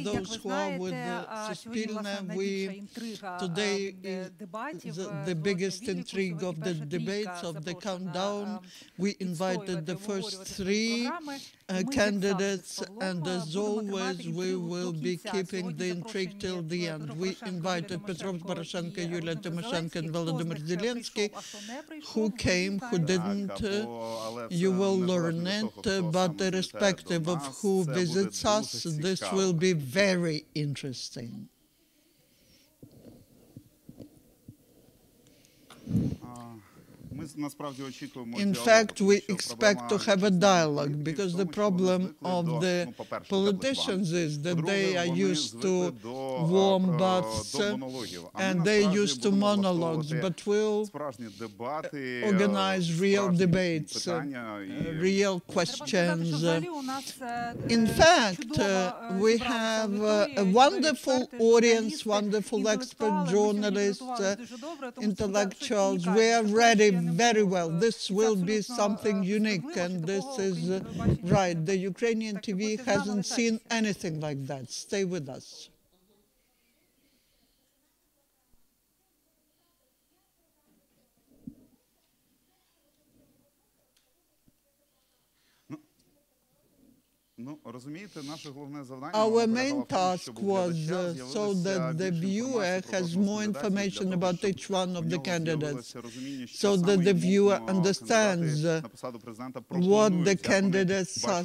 those who are with Суспільне, today is the biggest intrigue of the debates of the countdown. We invited the first three candidates, and as always, we will be keeping the intrigue till the end. We invited Petro Poрошенко, Юлія Тимошенко, and Volodymır Zelenskiy. Who came, who didn't, you will learn it, but irrespective of who visits us, this will be very interesting. In fact, we expect to have a dialogue, because the problem of the politicians is that they are used to warm baths and they're used to monologues, but we'll organize real debates, real questions. In fact, we have a wonderful audience, wonderful expert journalists, intellectuals. We are ready very well. This will be something unique, and this is right. The Ukrainian TV hasn't seen anything like that. Stay with us. Our main task was so that the viewer has more information about each one of the candidates, so that the viewer understands what the candidates are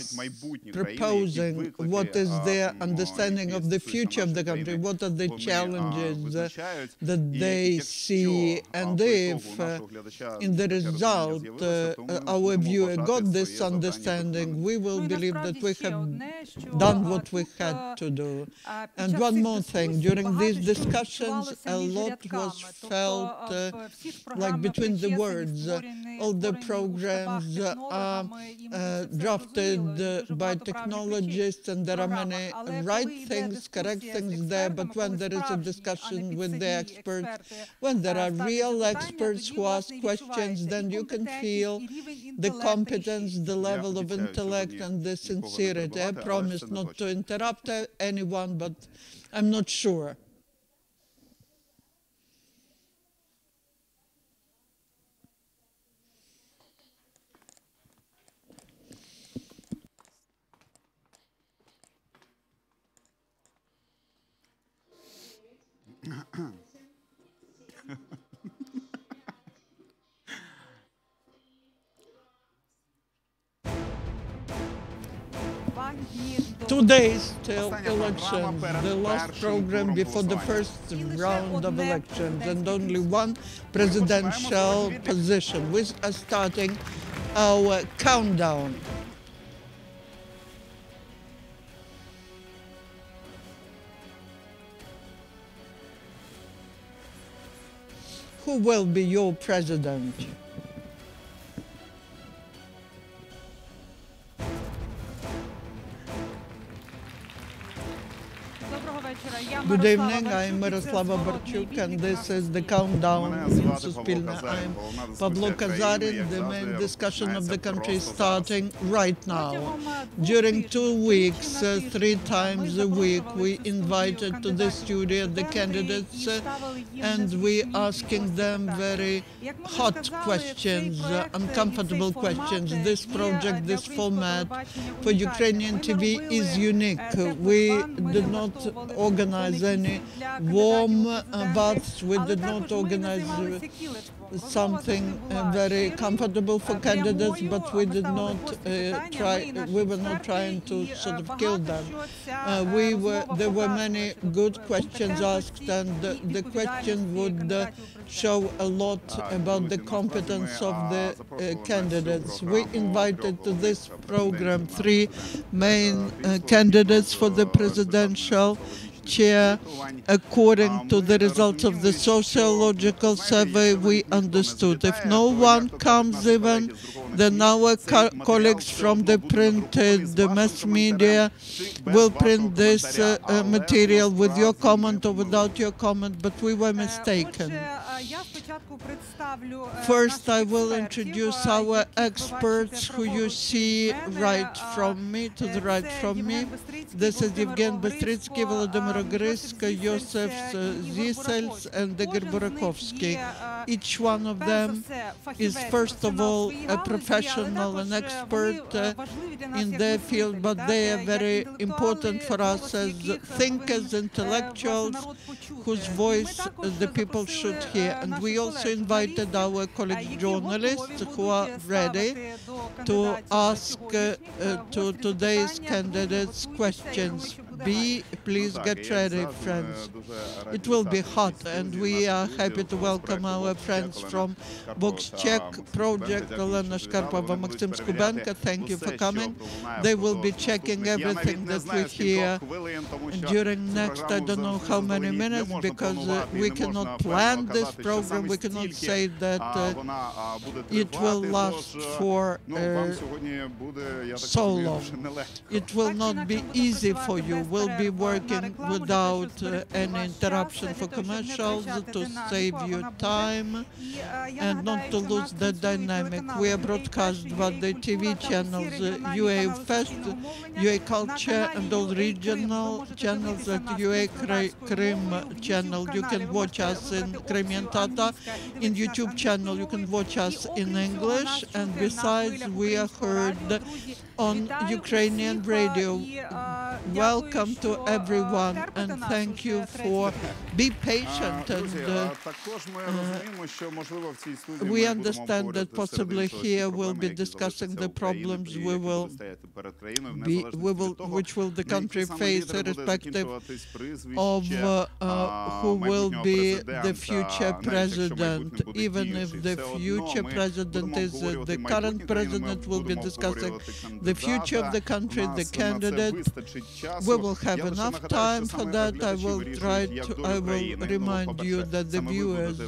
proposing, what is their understanding of the future of the country, what are the challenges that they see, and if in the result our viewer got this understanding, we will believe that we have done what we had to do. And one more thing, during these discussions, a lot was felt like between the words. All the programs are drafted by technologists, and there are many right things, correct things there, but when there is a discussion with the experts, when there are real experts who ask questions, then you can feel the competence, the level of intellect, and the sincerity. I promise not to interrupt anyone, but I'm not sure. Today's till elections, the last program before the first round of elections, and only one presidential position. We are starting our countdown. Who will be your president? Good evening, I'm Miroslava Barchuk, and this is the countdown in Suspilne. I'm Pavlo Kazarin. The main discussion of the country is starting right now. During 2 weeks, 3 times a week, we invited to the studio the candidates, and we asking them very hot questions, uncomfortable questions. This project, this format for Ukrainian TV is unique. We did not organize any warm baths. We did not organize something very comfortable for candidates, but we did not we were not trying to sort of kill them. There were many good questions asked, and the question would show a lot about the competence of the candidates. We invited to this program 3 main candidates for the presidential chair. According to the results of the sociological survey, we understood if no one comes even, then our colleagues from the printed mass media will print this material with your comment or without your comment, but we were mistaken. First, I will introduce our experts who you see right from me, to the right from me. This is Євген Бистрицький, Володимир Огризько, Йосиф Зісельс, and Igor Burakovsky. Each one of them is first of all a professional and expert in their field, but they are very important for us as thinkers, intellectuals, whose voice the people should hear. And we also invited our colleague journalists who are ready to ask to today's candidates questions. Please get ready, friends. It will be hot, and we are happy to welcome our friends from Box-Check Project, Олена Шкарпова, Максим Скубенко. Thank you for coming. They will be checking everything that we hear during next, I don't know how many minutes, because we cannot plan this program. We cannot say that it will last for so long. It will not be easy for you. We'll be working without any interruption for commercials to save you time and not to lose the dynamic. We are broadcast by the TV channels UA Fest, UA Culture, and all regional channels at UA Krim channel. You can watch us in Crimean Tatar. In YouTube channel you can watch us in English, and besides we are heard on Ukrainian radio. Welcome to everyone, and thank you for be patient. And we understand that possibly here we'll be discussing the problems which will the country face, irrespective of who will be the future president. Even if the future president is the current president, will be discussing the future of the country, the candidate. We will have enough time for that. I will remind you that the viewers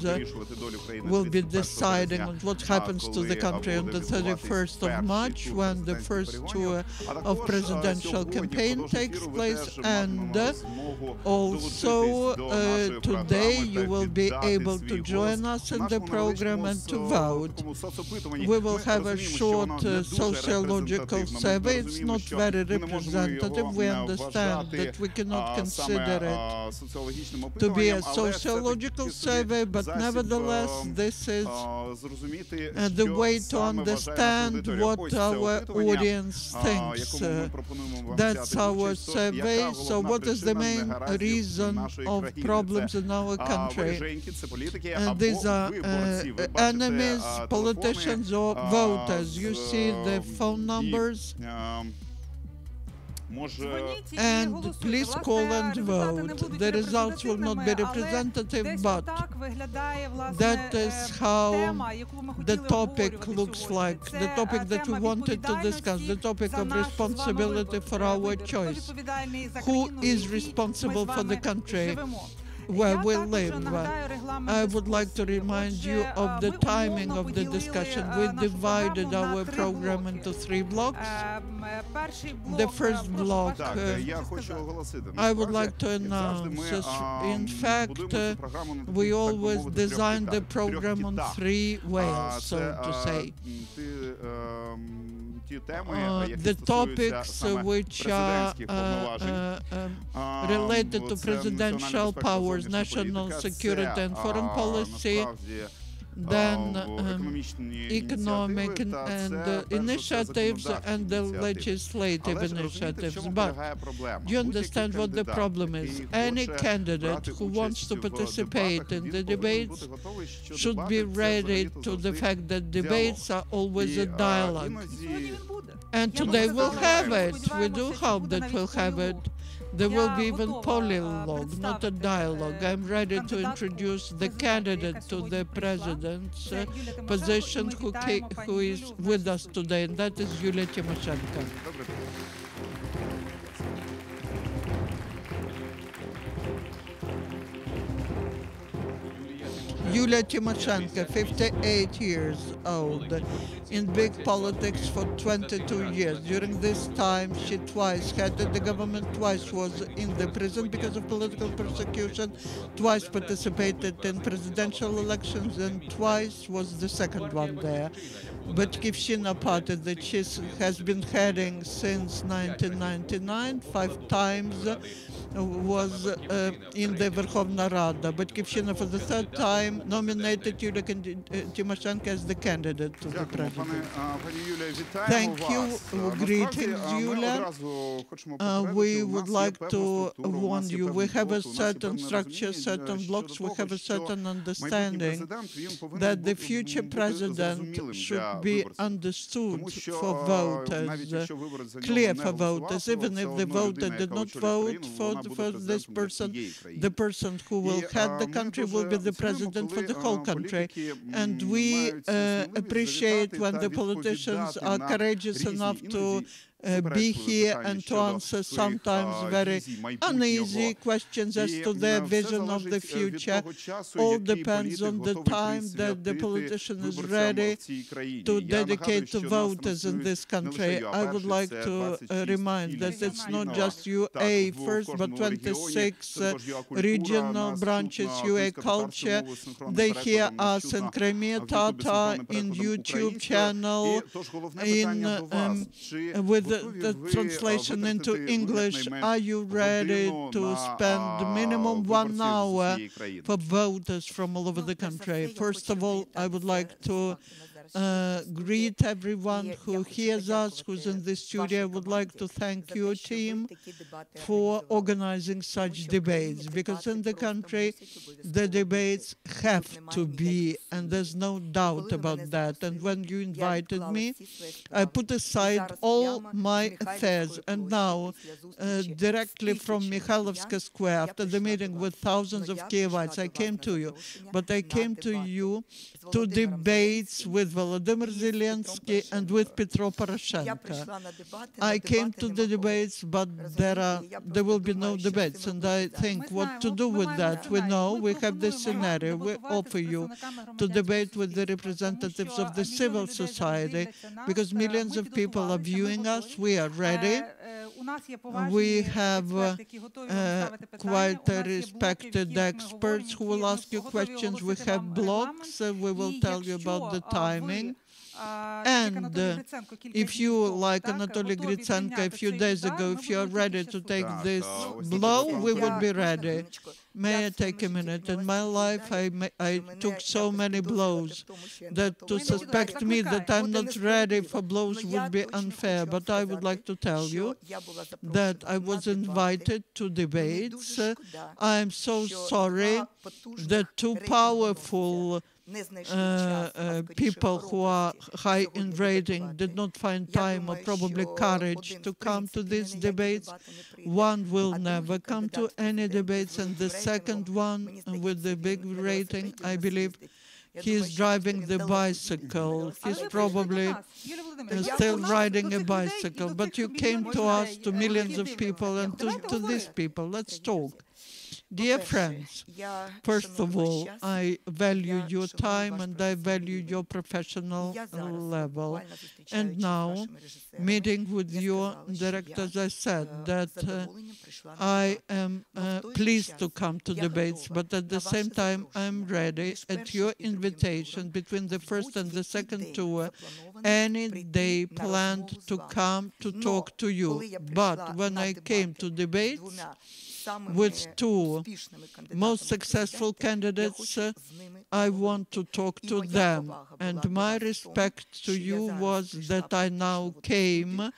will be deciding on what happens to the country on the 31st of March, when the first tour of presidential campaign takes place. And also today you will be able to join us in the program and to vote. We will have a short sociological survey. It's not very representative. We understand that we cannot consider it to be a sociological survey, but nevertheless this is the way to understand what our audience thinks. That's our survey. So what is the main reason of problems in our country? These are enemies, politicians, or voters. You see the phone numbers. And please call and vote. The results will not be representative, but that is how the topic looks like, the topic that we wanted to discuss, the topic of responsibility for our choice. Who is responsible for the country where we live? I would like to remind you of the timing of the discussion. We divided our program into 3 blocks. The first block, I would like to announce, in fact, we always designed the program on 3 ways, so to say. The topics which are related to presidential powers, national security and foreign policy, then economic and initiatives and the legislative initiatives. But do you understand what the problem is? Any candidate who wants to participate in the debates should be ready to the fact that debates are always a dialogue. And today we'll have it. We do hope that we'll have it. There will be even polylogue, not a dialogue. I'm ready to introduce the candidate to the president's position who is with us today, and that is Yuliya Timošenko. Yuliya Timošenko, 58 years old, in big politics for 22 years. During this time, she twice headed the government, twice was in the prison because of political persecution, twice participated in presidential elections, and twice was the second one there. Батьківщина party that she has been heading since 1999, 5 times was in the Verkhovna Rada. Батьківщина for the third time nominated Yuliya Timošenko as the candidate to the president. Thank you. Greetings, Yulia. We would like to warn you, we have a certain structure, certain blocks, we have a certain understanding that the future president should be understood for voters, clear for voters, even if the voter did not vote for this person, the person who will head the country will be the president for the whole country. And we appreciate when the politicians are courageous enough to be here and to answer sometimes very uneasy questions as to their vision of the future. All depends on the time that the politician is ready to dedicate to voters in this country. I would like to remind that it's not just UA first, but 26 regional branches, UA culture. They hear us in Crimea Tatar, in YouTube channel, with the translation into English. Are you ready to spend minimum 1 hour for voters from all over the country? First of all, I would like to greet everyone who hears us, who's in the studio. I would like to thank your team for organizing such debates, because in the country the debates have to be, and there's no doubt about that. And when you invited me, I put aside all my affairs, and now directly from Mikhailovsky Square, after the meeting with thousands of Kievites, I came to you. But I came to you to debates with Volodymyr Zelenskiy and with Petro Poroshenko. I came to the debates, but there will be no debates, and I think what to do with that. We know we have this scenario. We offer you to debate with the representatives of the civil society, because millions of people are viewing us. We are ready. We have quite respected experts who will ask you questions. We have blocks. We will tell you about the timing. And if you, like Anatoly Gritsenko a few days ago, if you are ready to take this blow, we would be ready. May I take a minute? In my life, I took so many blows that to suspect me that I'm not ready for blows would be unfair. But I would like to tell you that I was invited to debates. I'm so sorry that two powerful people who are high in rating did not find time or probably courage to come to these debates. One will never come to any debates, and the second one with the big rating, I believe, he's driving the bicycle. He's probably still riding a bicycle. But you came to us, to millions of people, and to these people. Let's talk. Dear friends, first of all, I value your time and I value your professional level. And now, meeting with your directors, I said that I am pleased to come to debates, but at the same time, I'm ready at your invitation between the first and the second tour, any day planned to come to talk to you. But when I came to debates, with two most successful candidates, I want to talk to them. And my respect to you was that I now came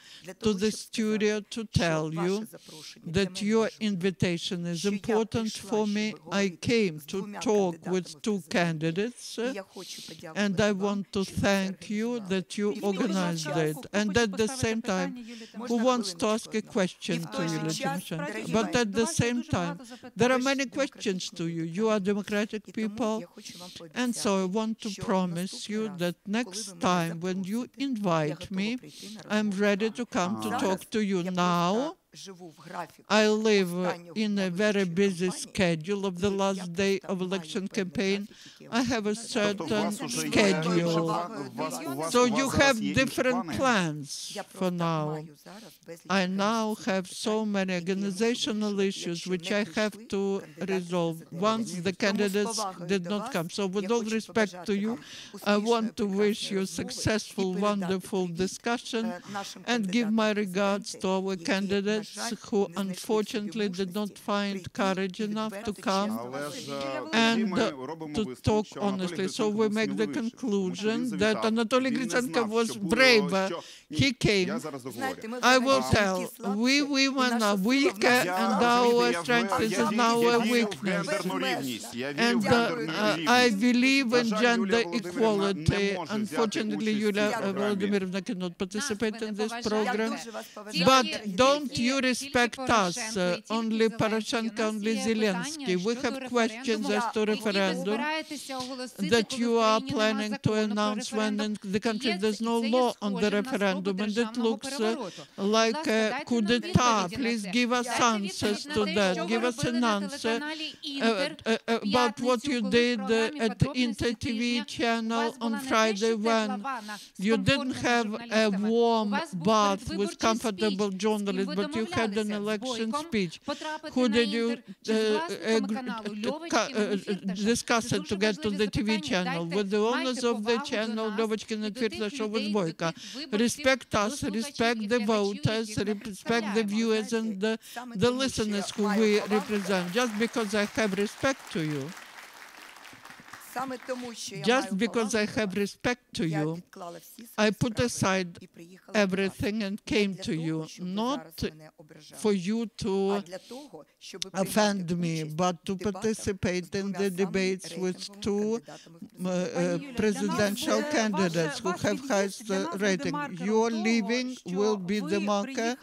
to the studio to tell you that your invitation is important for me. I came to talk with two candidates, and I want to thank you that you organized it. And at the same time, who wants to ask a question to Yuliya Timošenko? But at the same time, there are many questions to you. You are democratic people, and so I want to promise you that next time when you invite me, I'm ready to come to talk to you. Now, I live in a very busy schedule of the last day of election campaign. I have a certain schedule. So you have different plans for now. I now have so many organizational issues which I have to resolve once the candidates did not come. So with all respect to you, I want to wish you a successful, wonderful discussion and give my regards to our candidates who unfortunately did not find courage enough to come and to talk honestly. So we make the conclusion that Anatoly Gritsenko was braver. He came. I will tell, we women are weaker and our strength is now a weakness. And I believe in gender equality. Unfortunately, Yulia Volodymyrovna cannot participate in this program. But don't you respect us, only Poroshenko, only Zelensky. We have questions as to referendum that you are planning to announce when in the country there's no law on the referendum, and it looks like a coup d'etat. Please give us answers to that. Give us an answer about what you did at the Inter TV channel on Friday when you didn't have a warm bath with comfortable journalists, but you had an election speech. Who did you discuss it to get to the TV channel? With the owners of the channel, Levочкин and Firtasov with Boyka. Respect us, respect the voters, respect the viewers and the listeners who we represent. Just because I have respect to you. Just because I have respect to you, I put aside everything and came to you, not for you to offend me, but to participate in the debates with two presidential candidates who have highest rating. Your leaving will be the marker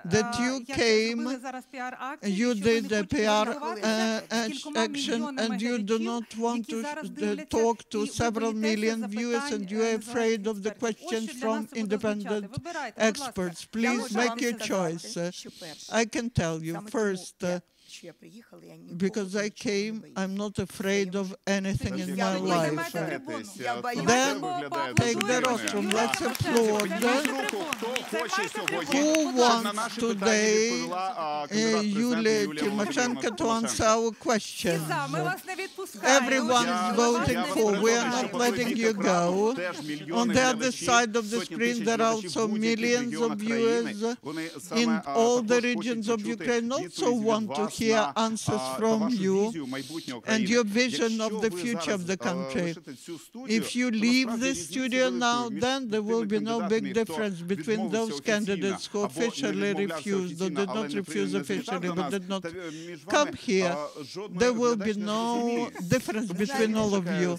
that you came, you did a PR action, and you do not want to talk to several million viewers, and you are afraid of the questions from independent experts. Please make your choice. I can tell you first, because I came, I'm not afraid of anything in my life. Then take the rostrum. Let's applaud. Who wants today Yuliya Timošenko to answer our questions? Everyone is voting for. We are not letting you go. On the other side of the screen, there are also millions of viewers in all the regions of Ukraine also want to hear answers from you and your vision of the future of the country. If you leave the studio now, then there will be no big difference between those candidates who officially refused or did not refuse officially but did not come here. There will be no difference between all of you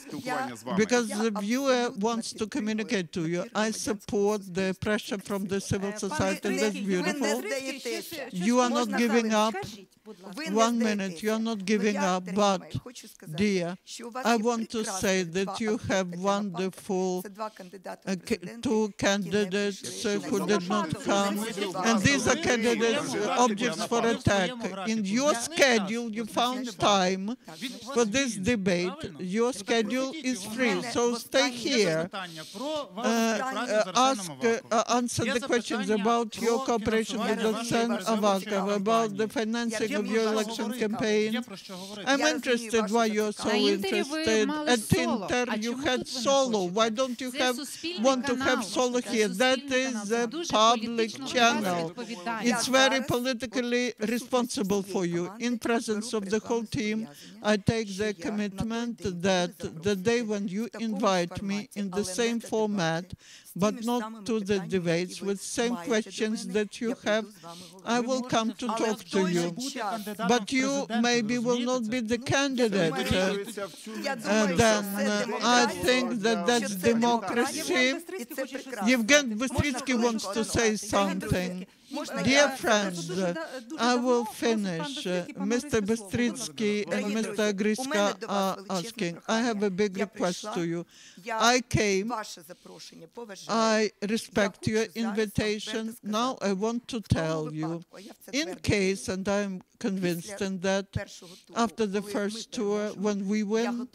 because the viewer wants to communicate to you. I support the pressure from the civil society. That's beautiful. You are not giving up. 1 minute, you are not giving up, but, dear, I want to say that you have wonderful two candidates who did not come, and these are candidates, objects for attack. In your schedule, you found time for this debate. Your schedule is free, so stay here. Answer the questions about your cooperation with Dosen Avakov, about the financing of your election campaign. I'm interested why you're so interested. At Inter, you had solo. Why don't you want to have solo here? That is a public channel. It's very politically responsible for you. In presence of the whole team, I take the commitment that the day when you invite me in the same format, but not to the debates with same questions that you have, I will come to talk to you. But you maybe will not be the candidate. Then I think that that's democracy. Yevgen Bystritsky wants to say something. Dear friends, I will finish. Mr. Bystricki and Mr. Agriska are asking. I have a big request to you. I came. I respect your invitation. Now I want to tell you, in case, and I'm convinced in that, after the first tour, when we win,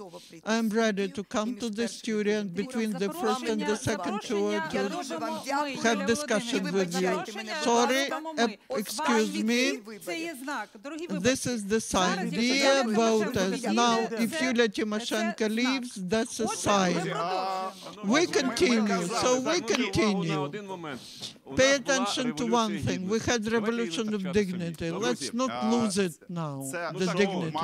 I'm ready to come to the studio and between the first and the second tour to have discussion with you. Sorry, excuse me. This is the sign. Dear voters, now if Yuliya Timošenko leaves, that's a sign. We continue, so we continue. Pay attention to one thing. We had revolution of dignity. Let's not lose it now, the dignity.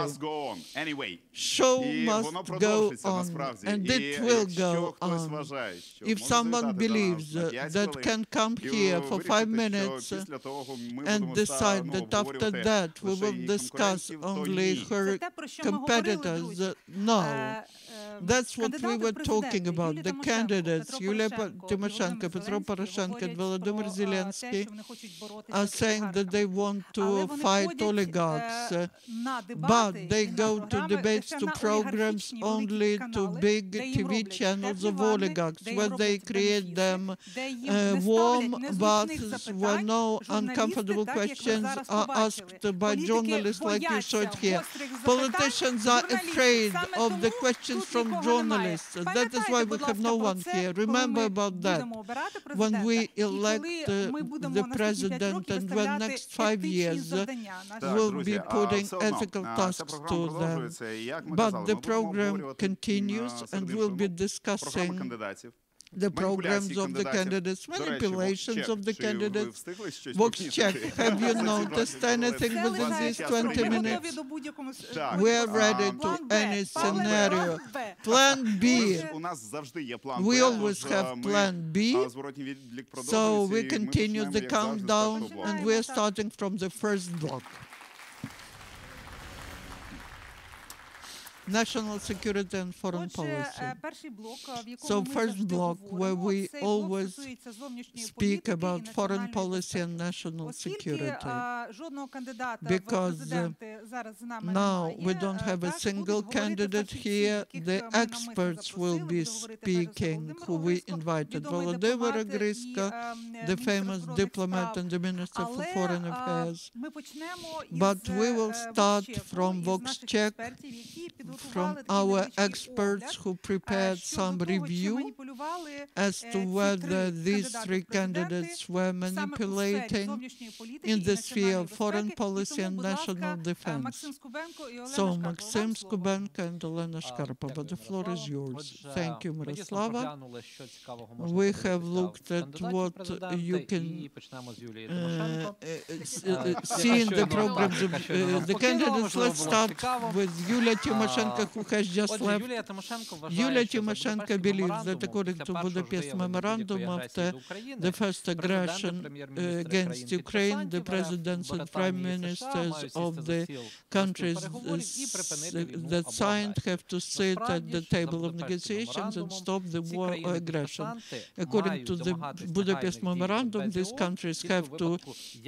Show must go on, and it will go on. If someone believes that can come here for 5 minutes and decide that after that we will discuss only her competitors, no. That's what we were talking about. The candidates, Yuliya Timošenko, Petro Poрошенко, and Volodymır Zelenskiy, are saying that they want to fight oligarchs, but they go to debates, to programs only to big TV channels of oligarchs, where they create them warm baths where no uncomfortable questions are asked by journalists like you saw it here. Politicians are afraid of the questions from journalists. That is why we have no one here. Remember about that. When we elect the president and when next 5 years we'll be putting ethical tasks to them. But the program continues and we'll be discussing the programs of the candidates, manipulations of the candidates. Vox check. Have you noticed anything within these 20 minutes? We are ready to any scenario. Plan B. We always have Plan B. So we continue the countdown and we are starting from the first block. National security and foreign policy. So first block, where we always speak about foreign policy and national security. Because now we don't have a single candidate here. The experts will be speaking, who we invited. Volodymyr Zelenskiy, the famous diplomat and the Minister for Foreign Affairs. But we will start from Vox Check, from our experts who prepared some review as to whether these 3 candidates were manipulating in the sphere of foreign policy and national defense. So Maxim Skubenko and Olena Shkarpova, the floor is yours. Thank you, Miroslava. We have looked at what you can see in the programs of the candidates. Let's start with Yuliya Timošenko, who has just left. Yuliya Timošenko believes that according to Budapest Memorandum, after the first aggression against Ukraine, the presidents and prime ministers of the countries that signed have to sit at the table of negotiations and stop the war or aggression. According to the Budapest Memorandum, these countries have to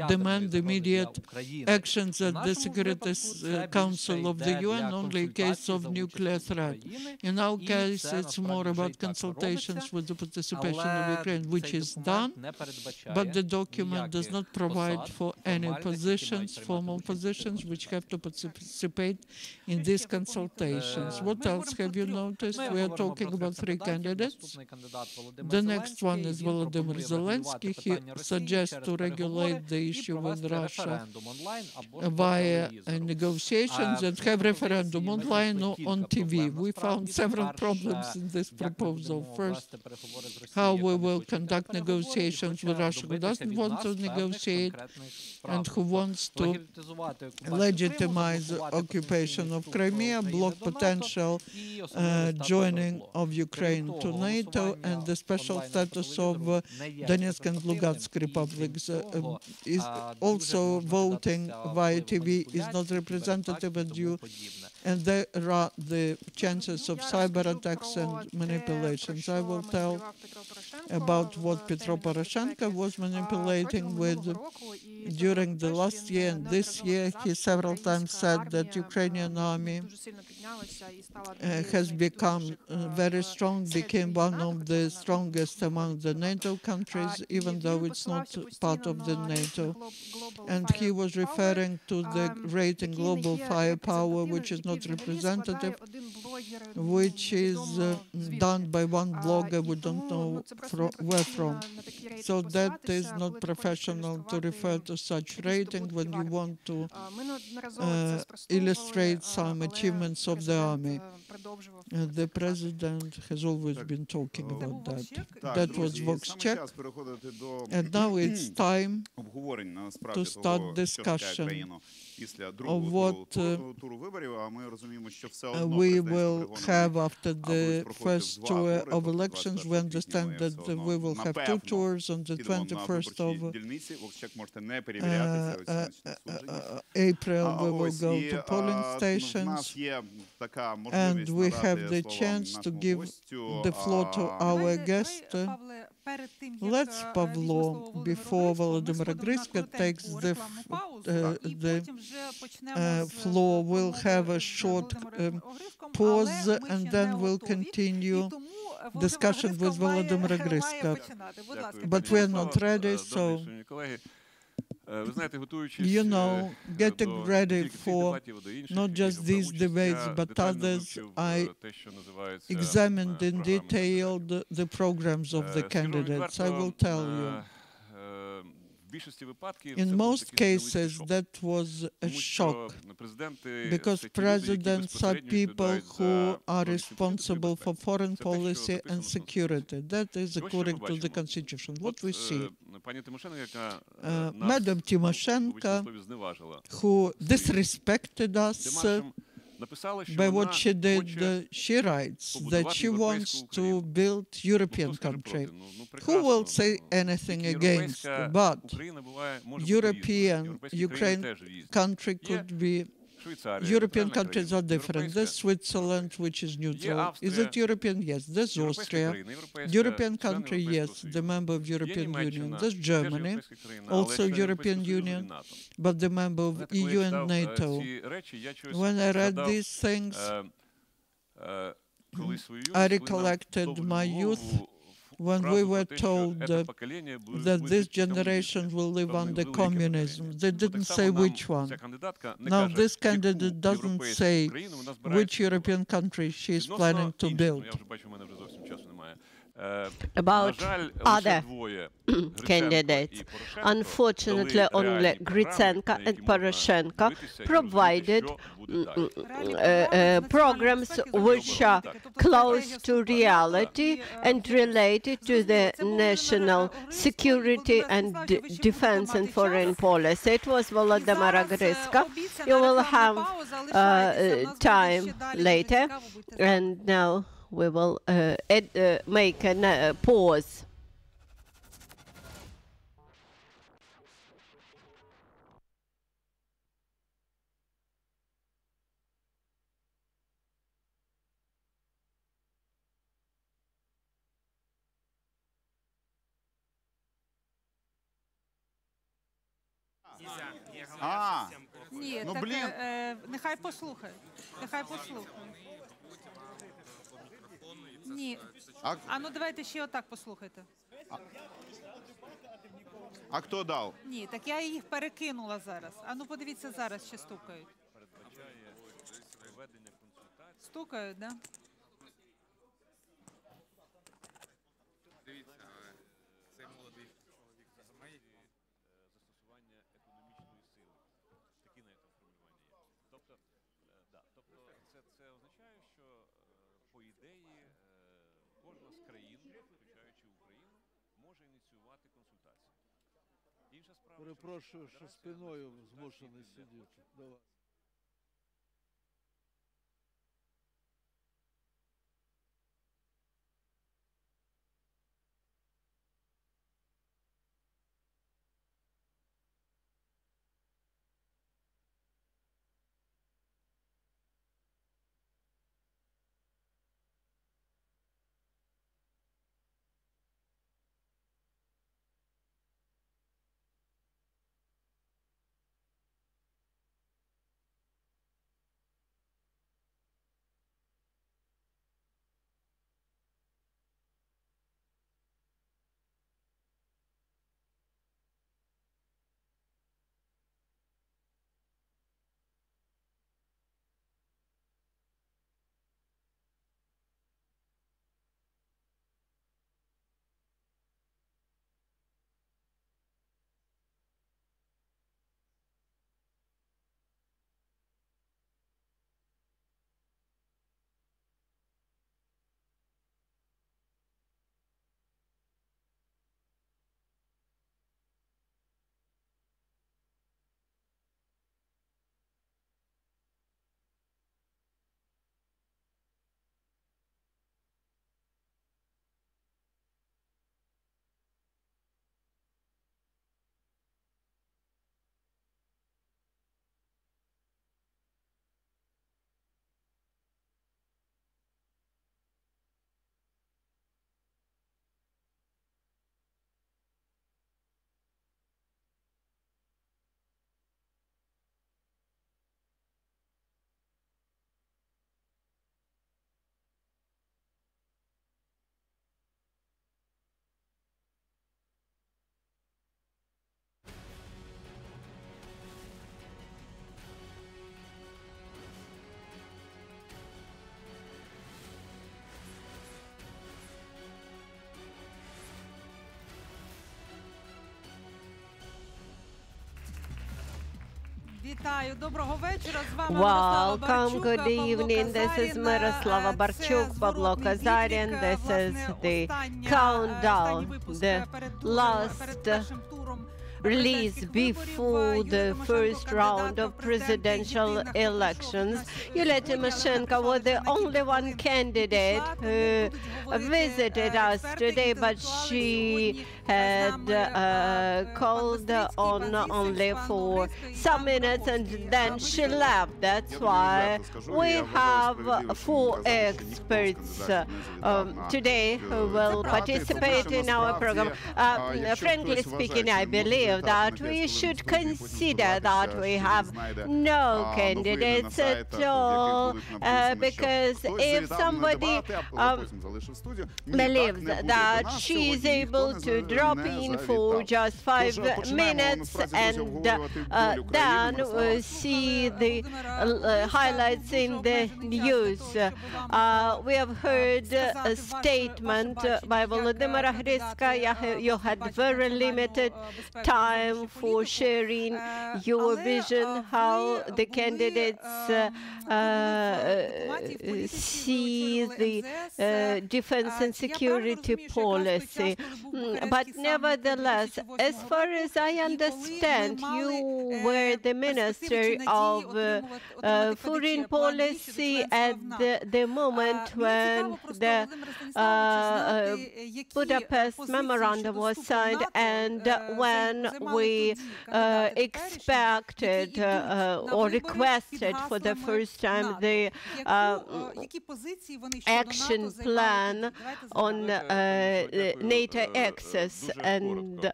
demand immediate actions at the Security Council of the UN only in case of nuclear threat. In our case, it's more about consultations with the participation of Ukraine, which is done, but the document does not provide for any positions, formal positions, which have to participate in these consultations. What else have you noticed? We are talking about 3 candidates. The next one is Volodymyr Zelenskiy. He suggests to regulate the issue with Russia via negotiations and have referendum online or on TV. We found several problems in this proposal. First, how we will conduct negotiations with Russia who doesn't want to negotiate and who wants to legitimize the occupation of Crimea, block potential joining of Ukraine to NATO, and the special status of Donetsk and Lugansk republics. Is also voting via TV is not representative and there are the chances of cyber attacks and manipulations. I will tell about what Petro Poroshenko was manipulating with. During the last year and this year, he several times said that Ukrainian army has become very strong, became one of the strongest among the NATO countries, even though it's not part of the NATO. And he was referring to the rating global firepower, which is not representative, which is done by one blogger, we don't know where from. So that is not professional to refer to such rating when you want to illustrate some achievements of the army. The president has always been talking about that. That was Vox Check. And now it's time to start discussion of what we will have after the first tour of elections. We understand that we will have two tours on the 21st of April. We will go to polling stations, and we have the chance to give the floor to our guest. Let's, Pavlo, before Volodymyr Zelenskiy takes the floor, we'll have a short pause, and then we'll continue discussion with Volodymyr Zelenskiy. But we are not ready, so you know, getting ready for not just these debates but others, I examined in detail the programs of the candidates. I will tell you. In most cases, that was a shock, because presidents are people who are responsible for foreign policy and security. That is according to the Constitution. What we see, Madam Tymoshenko, who disrespected us by what she did, she writes that she wants to build European country. Who will say anything against? But Ukraine country could be. European countries are different. There's Switzerland, which is neutral. Is it European? Yes. There's Austria. European country, yes, the member of European Union. There's Germany, also European Union, but the member of EU and NATO. When I read these things, I recollected my youth when we were told that this generation will live under communism. They didn't say which one. Now, this candidate doesn't say which European country she is planning to build. About other candidates. Unfortunately, only Gritsenko and Poroshenko provided programs which are close to reality and related to the national security and defense and foreign policy. It was Volodymyr Zelenskiy. You will have time later, and now we will make a pause. Ні, так нехай послухає. Нехай послухає. Ні. А ну давайте ще отак послухайте. А хто дав? Ні, так я їх перекинула зараз. А ну подивіться, зараз ще стукають. Стукають, да? Дивіться, цей молодий чоловік має застосування економічної сили. Такі навіть там формулювання є. Тобто це означає, що по ідеї кожна з країн, включаючи Україну, може ініціювати консультації. Інша справа, перепрошую, що спиною змушений сидіти до вас. Вітаю, доброго вечора. З вами Welcome, good evening. This is Miroslava Barчук, Pablo Kazarian. This is the countdown, the last release before the first round of presidential elections. Yuliya Timošenko was the only one candidate who visited us today, but she had called on only for some minutes and then she left. That's why we have 4 experts today who will participate in our program. Frankly speaking, I believe that we should consider that we have no candidates at all, because if somebody believes that she is able to drop in for just 5 minutes and then see the highlights in the news. We have heard a statement by Volodymyr Zelenskiy. You had very limited time for sharing your vision, how the candidates see the defense and security policy. But nevertheless, as far as I understand, you were the Minister of Foreign Policy at the moment when the Budapest Memorandum was signed and when we expected or requested for the first time the action plan on NATO access. And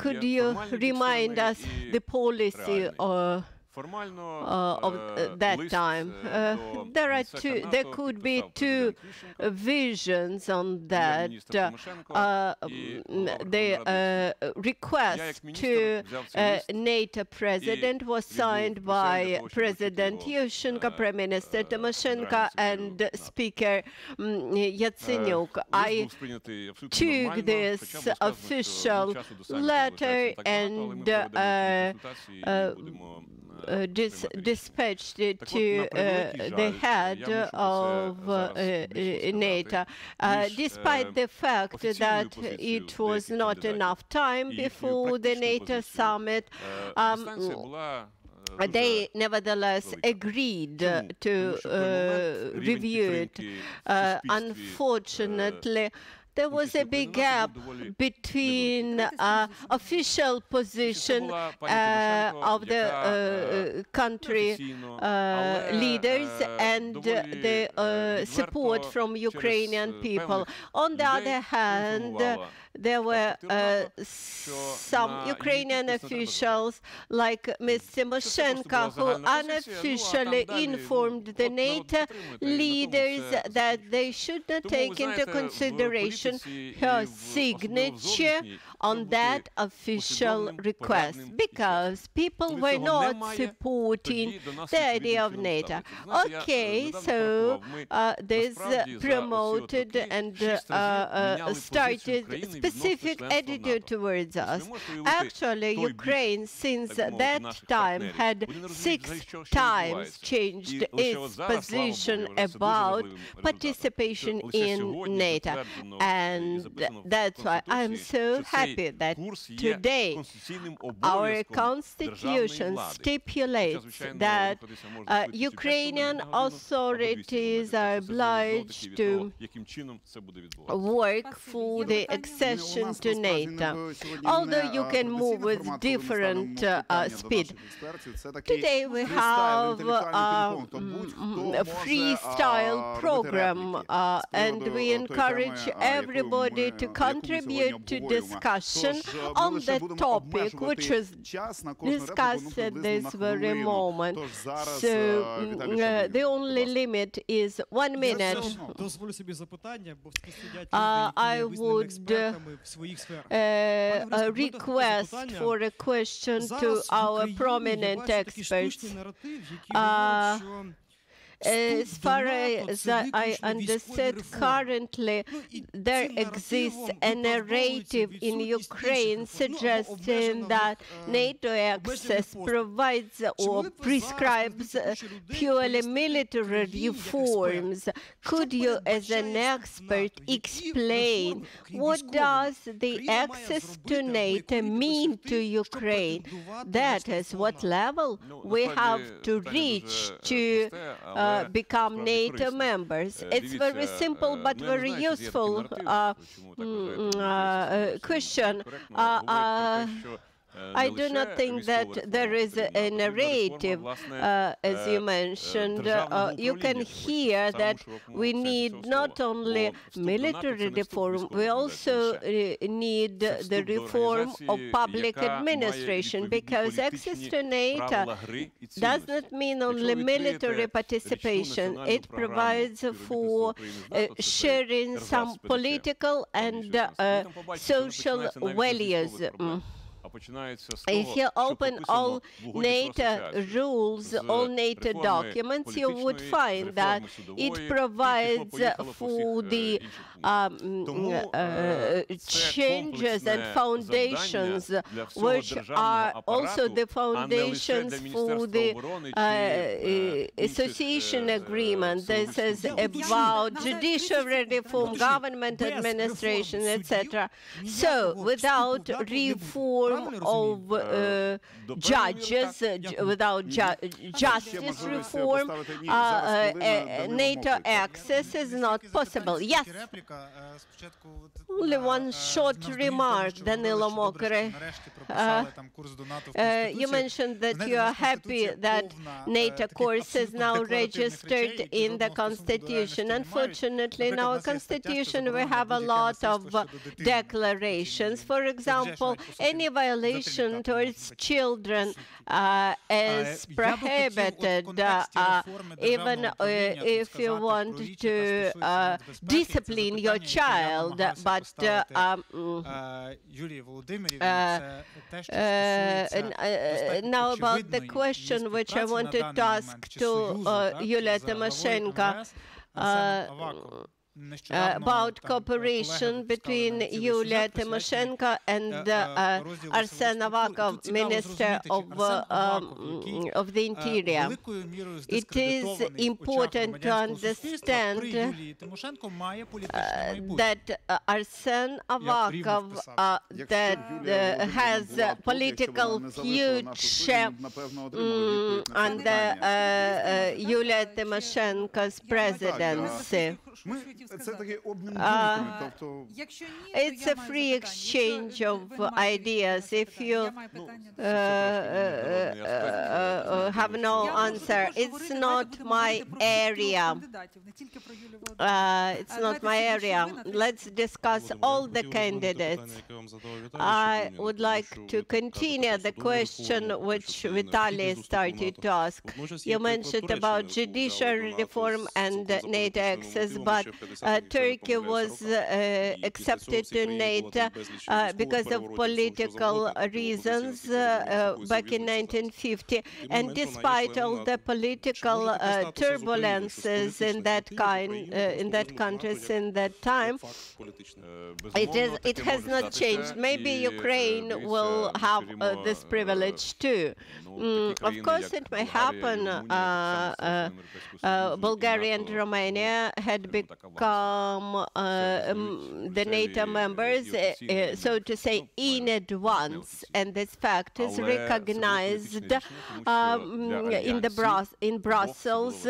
could you remind us the policy of that time? There could be 2 visions on that. The request to NATO president was signed by President Yushchenko, Prime Minister Tymoshenko, and Speaker Yatsenyuk. I took this official letter and dispatched it to the head of NATO. Despite the fact that it was not enough time before the NATO summit, they nevertheless agreed to review it. Unfortunately, there was a big gap between official position of the country leaders and the support from Ukrainian people. On the other hand, there were some Ukrainian officials like Ms. Tymoshenko who unofficially informed the NATO leaders that they should not take into consideration her signature on that official request, because people were not supporting the idea of NATO. Okay, so this promoted and started specific attitude towards us. Actually, Ukraine since that time had 6 times changed its position about participation in NATO. And that's why I'm so happy that today our constitution stipulates that Ukrainian authorities are obliged to work for the accession to NATO, although you can move with different speed. Today we have a freestyle program and we encourage everybody to contribute to discussion on the topic which is discussed at this very moment. So the only limit is 1 minute. I would request for a question to our prominent experts. As far as I understood, currently there exists a narrative in Ukraine suggesting that NATO access provides or prescribes purely military reforms. Could you, as an expert, explain what does the access to NATO mean to Ukraine? That is, what level we have to reach to become NATO members. It's very simple but very useful question. I do not think that there is a narrative, as you mentioned. You can hear that we need not only military reform, we also need the reform of public administration, because access to NATO does not mean only military participation. It provides for sharing some political and social values. If you open all NATO rules, all NATO documents, you would find that it provides for the changes and foundations, which are also the foundations for the association agreement. This is about judiciary reform, government administration, etc. So, without reform of judges, without justice reform, NATO access is not possible. Yes. Only one short remark, Danilo Mokre. You mentioned that you are happy that NATO course is now registered in the Constitution. Unfortunately, in our Constitution, we have a lot of declarations. For example, any violation towards children is prohibited, even if you want to discipline your child. But now about the question which I wanted to ask to Yuliya Timošenko, about cooperation between Yuliya Timošenko and Arsen Avakov, Minister of the Interior. It is important to understand that Arsen Avakov that has political future under Yuliya Timošenko's presidency. It's a free exchange of ideas. If you have no answer, it's not my area. It's not my area. Let's discuss all the candidates. I would like to continue the question which Vitaly started to ask. You mentioned about judiciary reform and NATO access, but Turkey was accepted to NATO because of political reasons back in 1950. And despite all the political turbulences in that country in that time, it has not changed. Maybe Ukraine will have this privilege too. Of course, it may happen. Bulgaria and Romania had become the NATO members, so to say, in advance, and this fact is recognized in Brussels,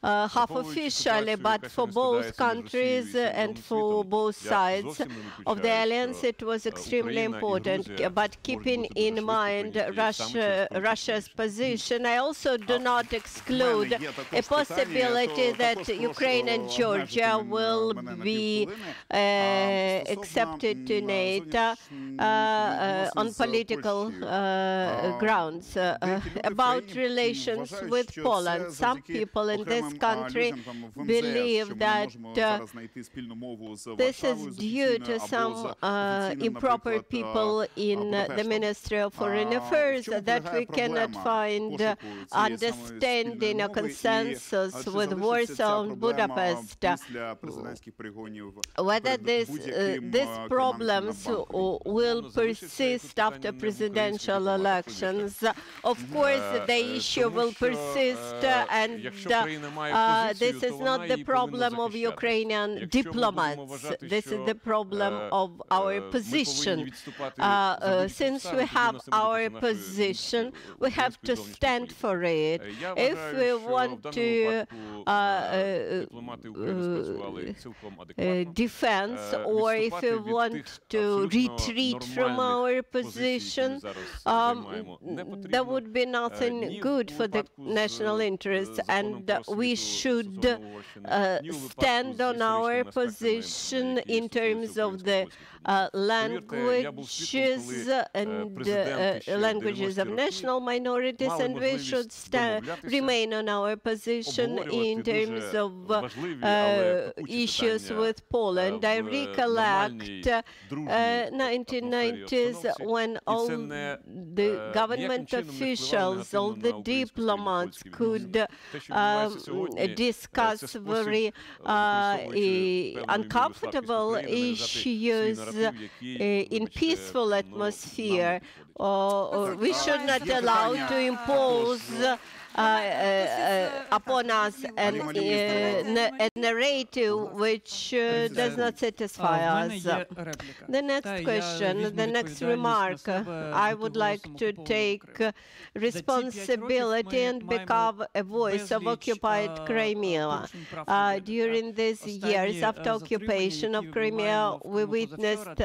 half officially, but for both countries and for both sides of the alliance, it was extremely important. But keeping in mind Russia's position, I also do not exclude a possibility that Ukraine and Georgia will be accepted to NATO on political grounds. About relations with Poland, some people in this country believe that this is due to some improper people in the Ministry of Foreign Affairs, that we cannot find understanding or consensus with Warsaw and Budapest. Whether these problems will persist after presidential elections. Of course, the issue will persist, and this is not the problem of Ukrainian diplomats. This is the problem of our position. Since we have our position, we have to stand for it. If we want to defense, or if we want to retreat from our position, there would be nothing good for the national interests, and we should stand on our position in terms of the languages and languages of national minorities, and we should remain on our position in terms of issues with Poland. I recollect 1990s when all the government officials, all the diplomats could discuss very uncomfortable issues in peaceful atmosphere. We should not allow to impose upon us a narrative which does not satisfy us. The next question, the next remark, I would like to take responsibility and become a voice of occupied Crimea. During these years after occupation of Crimea, we witnessed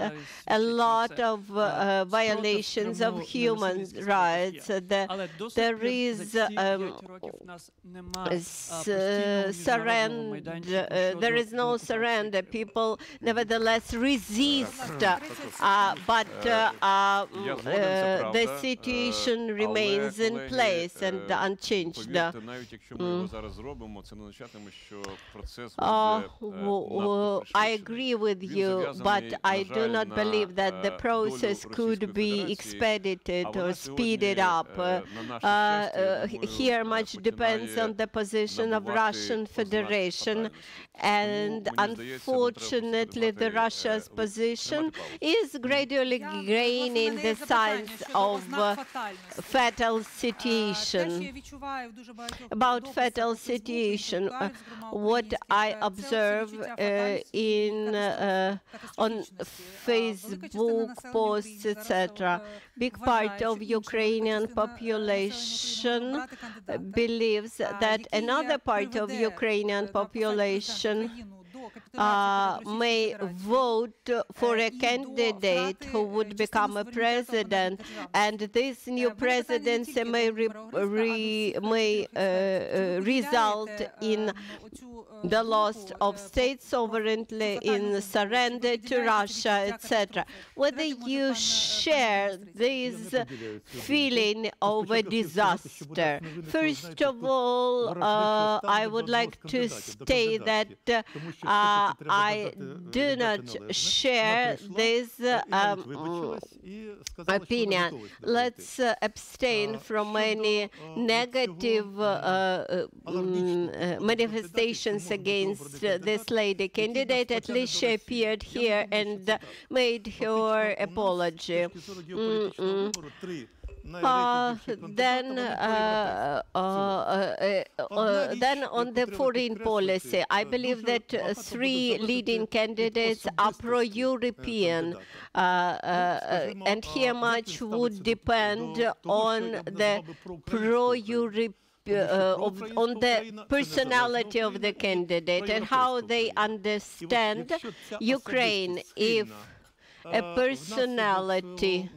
a lot of violations of human rights. There is there is no surrender. People nevertheless resist, but the situation remains in place and unchanged. I agree with you, but I do not believe that the process could be expedited or speeded up. Here much depends on the position of Russian Federation, and unfortunately the Russia's position is gradually gaining the signs of fatal situation. About fatal situation, what I observe on Facebook posts, etc., big part of Ukrainian population believes that another part of Ukrainian population may vote for a candidate who would become a president, and this new presidency may result in the loss of state sovereignty, in surrender to Russia, etc. Whether you share this feeling of a disaster. First of all, I would like to state that I do not share this opinion. Let's abstain from any negative manifestations against this lady candidate. At least she appeared here and made her apology. Then on the foreign policy, I believe that three leading candidates are pro-European, and here much would depend on the on the personality of the candidate and how they understand Ukraine. If a personality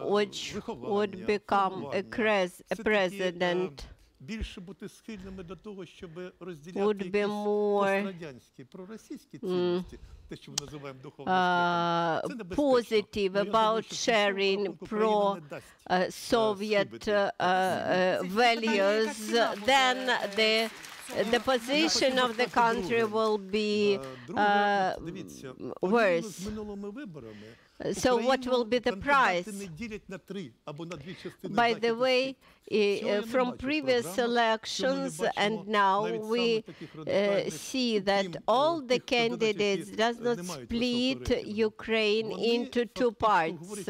which would become a president більше бути схильними до того, щоб розділяти would be якісь more пострадянські, проросійські цінності, те, що ми називаємо духовним світом. Це небезпечно. positive Ну, я думаю, about що після sharing того Україна не дасть Soviet values, then the position of the country will be Дивіться, worse. з минулими виборами So what will be the price? кандидати не ділять на 3 або на 2 частини. By the way, from previous elections and now we see that all the candidates does not split Ukraine into 2 parts.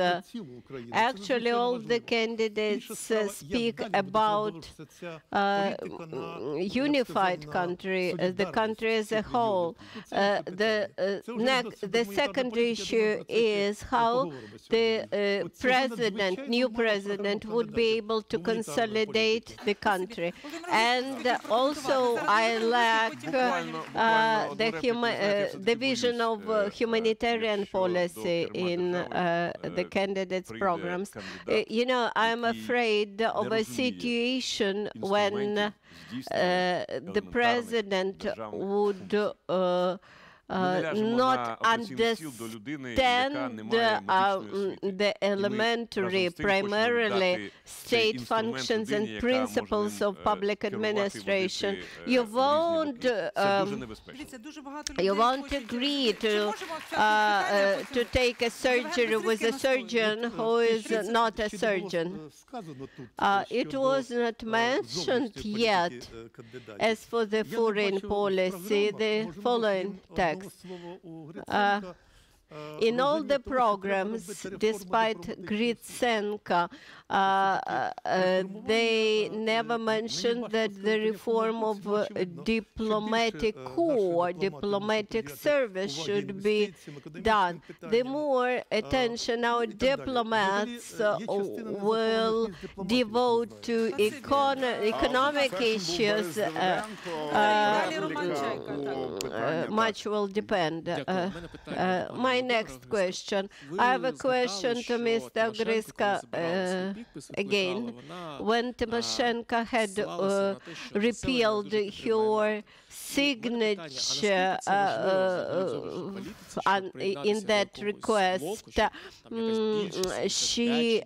Actually, all the candidates speak about unified country, the country as a whole. The second issue is how the new president would be able to consolidate the country. And also I lack the vision of humanitarian policy in the candidates' programs. You know, I'm afraid of a situation when the president would not understand the elementary, primarily state functions and principles of public administration. You won't agree to take a surgery with a surgeon who is not a surgeon. It was not mentioned yet. As for the foreign policy, the following text. In all the programs, despite Gritsenko, they never mentioned that the reform of diplomatic corps, diplomatic service should be done. The more attention our diplomats will devote to economic issues, much will depend. My next question. I have a question to Mr. Griska again. When Tymoshenko had repealed her signature in that request, she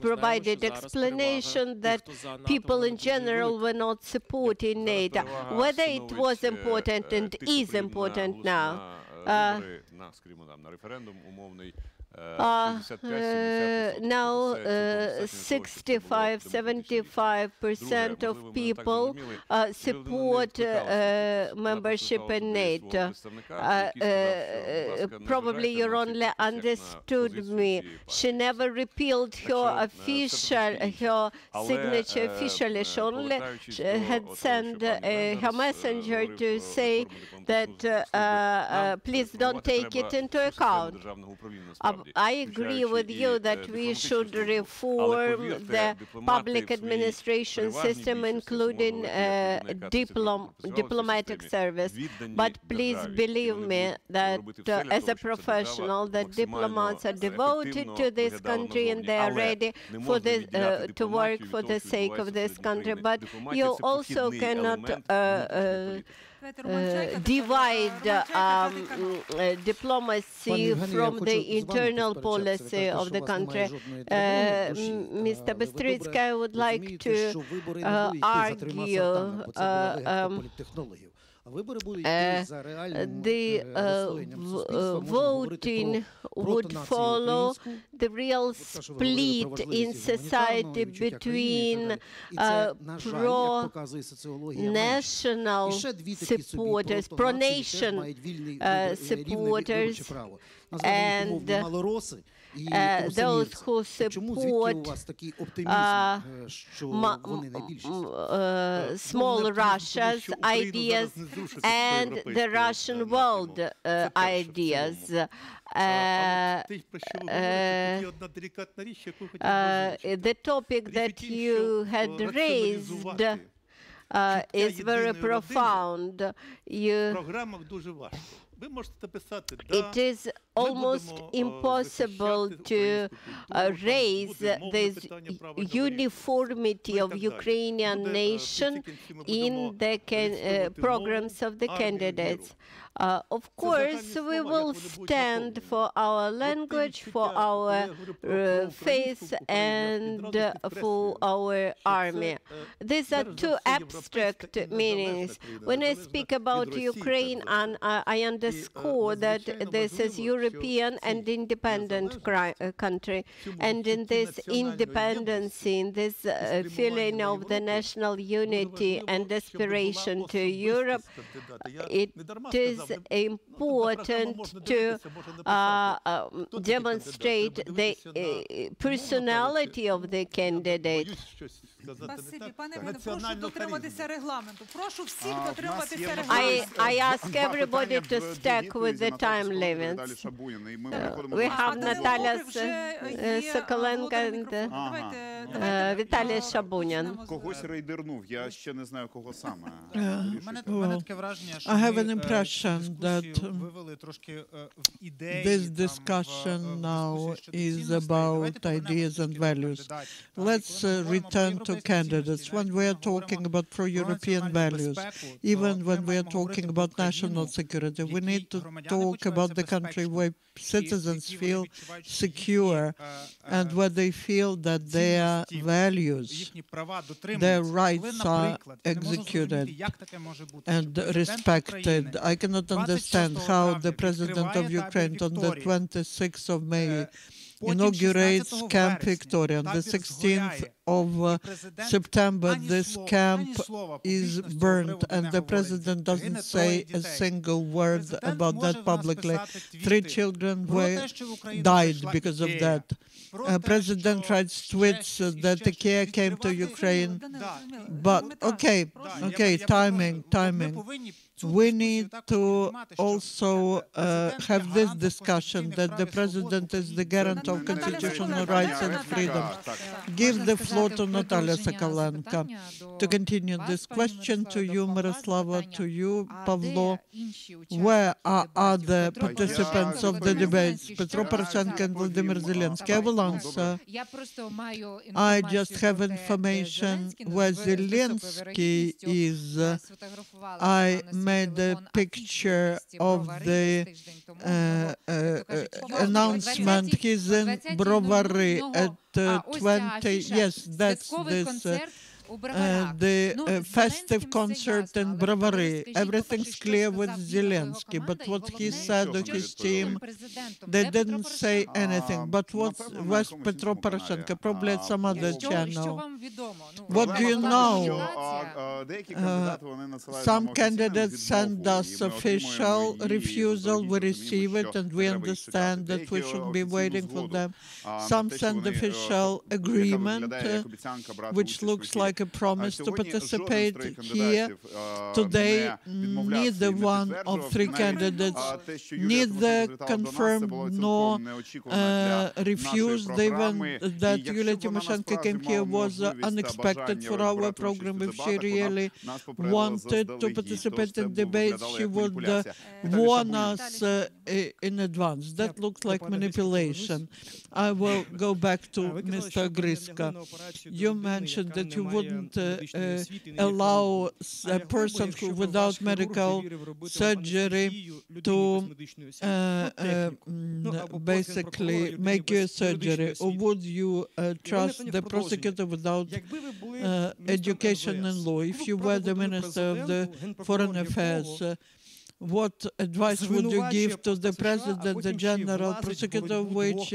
provided explanation that people in general were not supporting NATO. Whether it was important and is important now. Now 65-75% of people support membership in NATO. Probably you only understood me. She never repealed her signature officially. She only had sent her messenger to say that please don't take it into account. I agree with you that we should reform the public administration system, including diplomatic service. But please believe me that as a professional, that diplomats are devoted to this country and they are ready for to work for the sake of this country. But you also cannot divide diplomacy from the internal policy of the country. Mr. Bystricki, I would like to argue the voting would follow the real split in society between pro-national supporters, pro-nation supporters, and those who support small Russia's ideas and the Russian world ideas. The topic that you had raised is very profound. It is almost impossible to raise this uniformity of Ukrainian nation in the programs of the candidates. Of course, we will stand for our language, for our faith, and for our army. These are two abstract meanings. When I speak about Ukraine, I underscore that this is European and independent country. And in this independence, in this feeling of the national unity and aspiration to Europe, it is important to demonstrate the personality of the candidate. Спасибі. Пане Іване, прошу дотримуватися регламенту. Прошу всіх дотримуватися регламенту. I ask everybody to stick with the time limits. We have Natalia Соколенко and Віталій Шабунян. Когось рейдернув, я ще не знаю, кого саме. I have an impression that this discussion now is about ideas and values. Let's return to candidates. When we are talking about pro-European values, even when we are talking about national security, we need to talk about the country where citizens feel secure and where they feel that their values, their rights are executed and respected. I cannot understand how the President of Ukraine on the 26th of May inaugurates Camp Victoria. On the 16th of September, this camp is burned, and the president doesn't say a single word about that publicly. 3 children died because of that. President writes tweets that IKEA came to Ukraine, but okay, timing. We need to also have this discussion that the president is the guarantor of constitutional rights and freedom. Give the floor to Natalia Sokolenko to continue this question. To you, Miroslava, to you, Pavlo. Where are other participants of the debates? Petro Poroshenko and Volodymyr Zelenskiy. I will answer. I just have information where Zelensky is. I made a picture of the announcement. He's in Brovary at 20. Yes, that's this. The festive concert in Brovary. Everything's clear with Zelensky, but what he said to his team, they didn't say anything. But what's Petro Poroshenko? Probably at some other channel. What do you know? Some candidates send us official refusal. We receive it, and we understand that we should be waiting for them. Some send official agreement, which looks like a promise to participate here. Today, neither one of 3 candidates neither confirmed nor refused. Even that Yuliya Timošenko came here was unexpected for our program. If she really wanted to participate in debates, she would warn us in advance. That looks like manipulation. I will go back to Mr. Griska. You mentioned that you wouldn't allow a person without medical surgery to basically make you a surgery, or would you trust the prosecutor without education in law? If you were the Minister of the Foreign Affairs, what advice would you give to the President, the General Prosecutor, which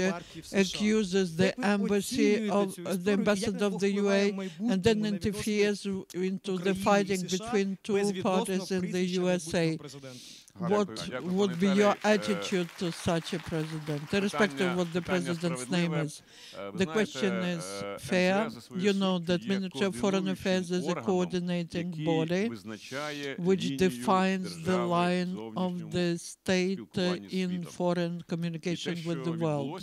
accuses the ambassador of the UA and then interferes into the fighting between 2 parties in the USA? What would be your attitude to such a president, irrespective of what the president's name is? The question is fair. You know that Ministry of Foreign Affairs is a coordinating body which defines the line of the state in foreign communication with the world.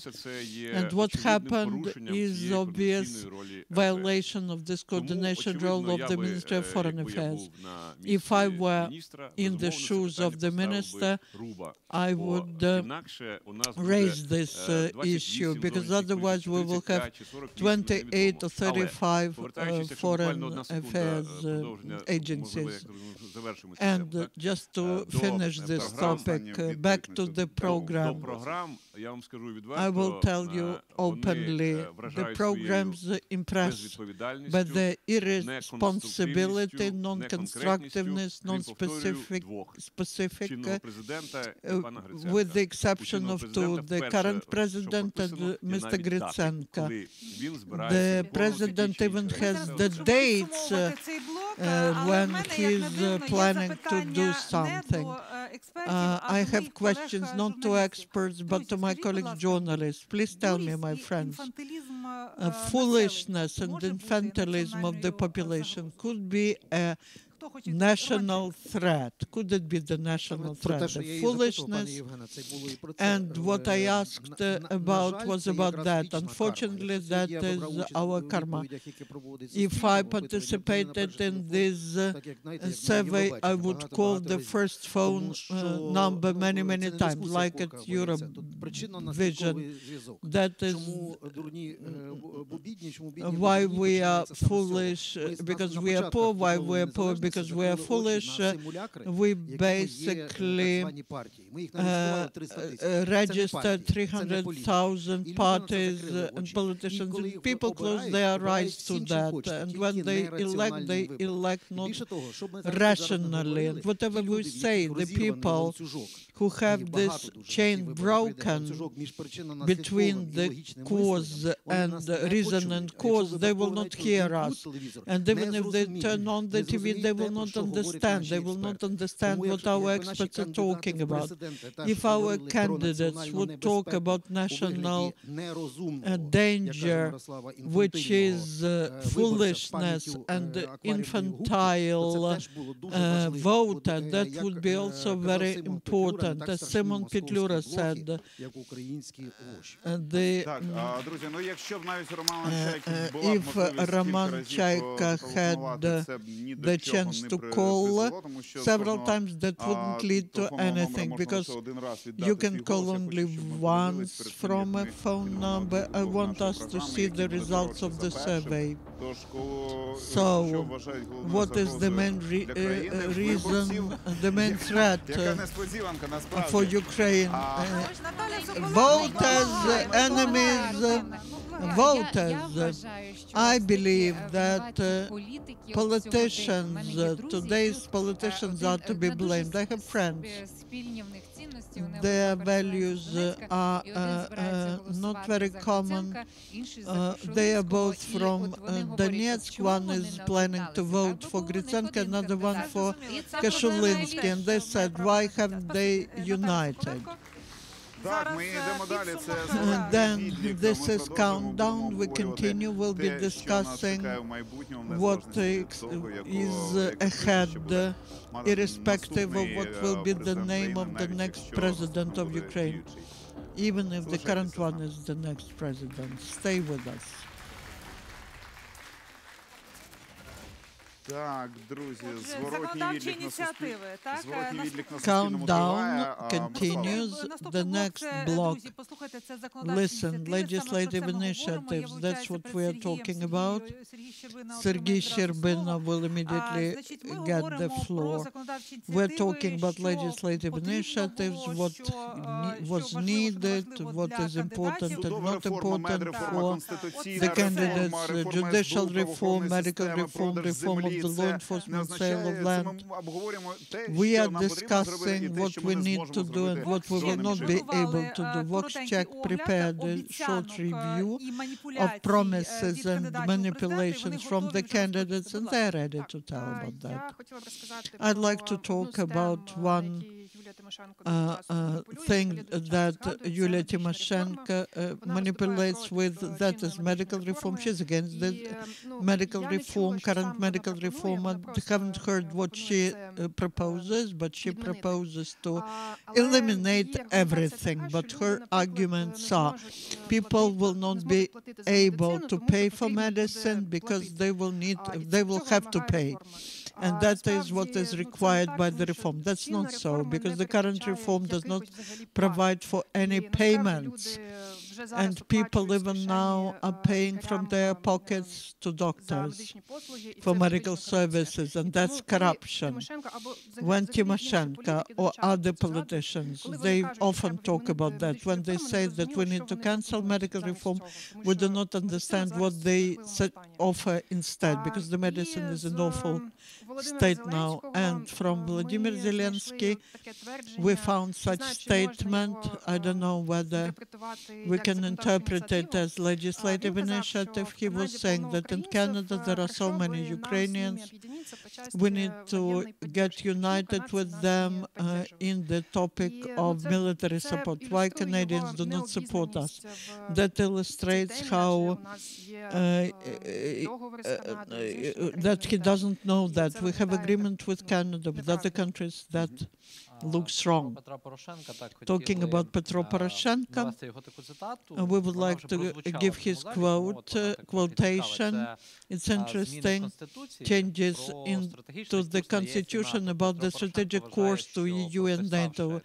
And what happened is obvious violation of this coordination role of the Ministry of Foreign Affairs. If I were in the shoes of the Minister, I would raise this issue, because otherwise we will have 28 or 35 foreign affairs agencies. And just to finish this topic, back to the program, I will tell you openly, the programs impress by their irresponsibility, non-constructiveness, non-specific, with the exception of two, the current president and Mr. Gritsenko. The president even has the dates when he's planning to do something. I have questions not to experts, but to my colleagues journalists. Please tell me, my friends, foolishness and infantilism of the population could be a national threat. Could it be the national threat? The foolishness. And what I asked about was about that. Unfortunately, that is our karma. If I participated in this survey, I would call the first phone number many, many times, like at Eurovision. That is why we are foolish, because we are poor. Why we are poor? Because we are foolish. We basically registered 300,000 parties and politicians. And people close their eyes to that. And when they elect not rationally. And whatever we say, the people who have this chain broken between the cause and reason and cause, they will not hear us. And even if they turn on the TV, they will not understand. They will not understand what our experts are talking about. If our candidates would talk about national danger, which is foolishness and infantile voter, that would be also very important. As Simon Petlura said, if Roman Chaika had the chance to call several times, that wouldn't lead to anything, because you can call only once from a phone number. I want us to see the results of the survey. So, what is the main reason, the main threat for Ukraine? Voters, enemies, voters. I believe that politicians, today's politicians, are to be blamed. I have friends. Their values are not very common. They are both from Donetsk. One is planning to vote for Gritsenko, another one for Kashulinsky. And they said, why haven't they united? Then this is countdown. We continue. We'll be discussing what is ahead, irrespective of what will be the name of the next president of Ukraine, even if the current one is the next president. Stay with us. Так, друзі, зворотній відлік на суспільне. Countdown continues. The next block. Listen, legislative initiatives. That's what we are talking about. Sergei Sherbina will immediately get the floor. We're talking about legislative initiatives, what was needed, what is important and not important for the candidates, judicial reform, medical reform, reform of the law enforcement, sale of land. We are discussing what we need to do and what we will not be able to do. VoxCheck prepared a short review of promises and manipulations from the candidates, and they're ready to tell about that. I'd like to talk about one thing that Yuliya Timošenko manipulates with, that is medical reform. She's against the medical reform, current medical reform. I haven't heard what she proposes, but she proposes to eliminate everything. But her arguments are people will not be able to pay for medicine because they will have to pay. And that is what is required by the reform. That's not so, because the current reform does not provide for any payments. And people even now are paying from their pockets to doctors for medical services, and that's corruption. When Tymoshenko or other politicians, they often talk about that. When they say that we need to cancel medical reform, we do not understand what they offer instead, because the medicine is in awful state now. And from Volodymyr Zelenskiy, we found such statement. I don't know whether we can interpret it as legislative initiative. He was saying that in Canada there are so many Ukrainians. We need to get united with them in the topic of military support. Why Canadians do not support us? That illustrates how that he doesn't know that. We have agreement with Canada, with other countries that looks wrong. Talking about Petro Poroshenko, we would like to give his quotation. It's interesting. Changes into the constitution about the strategic course to EU and NATO.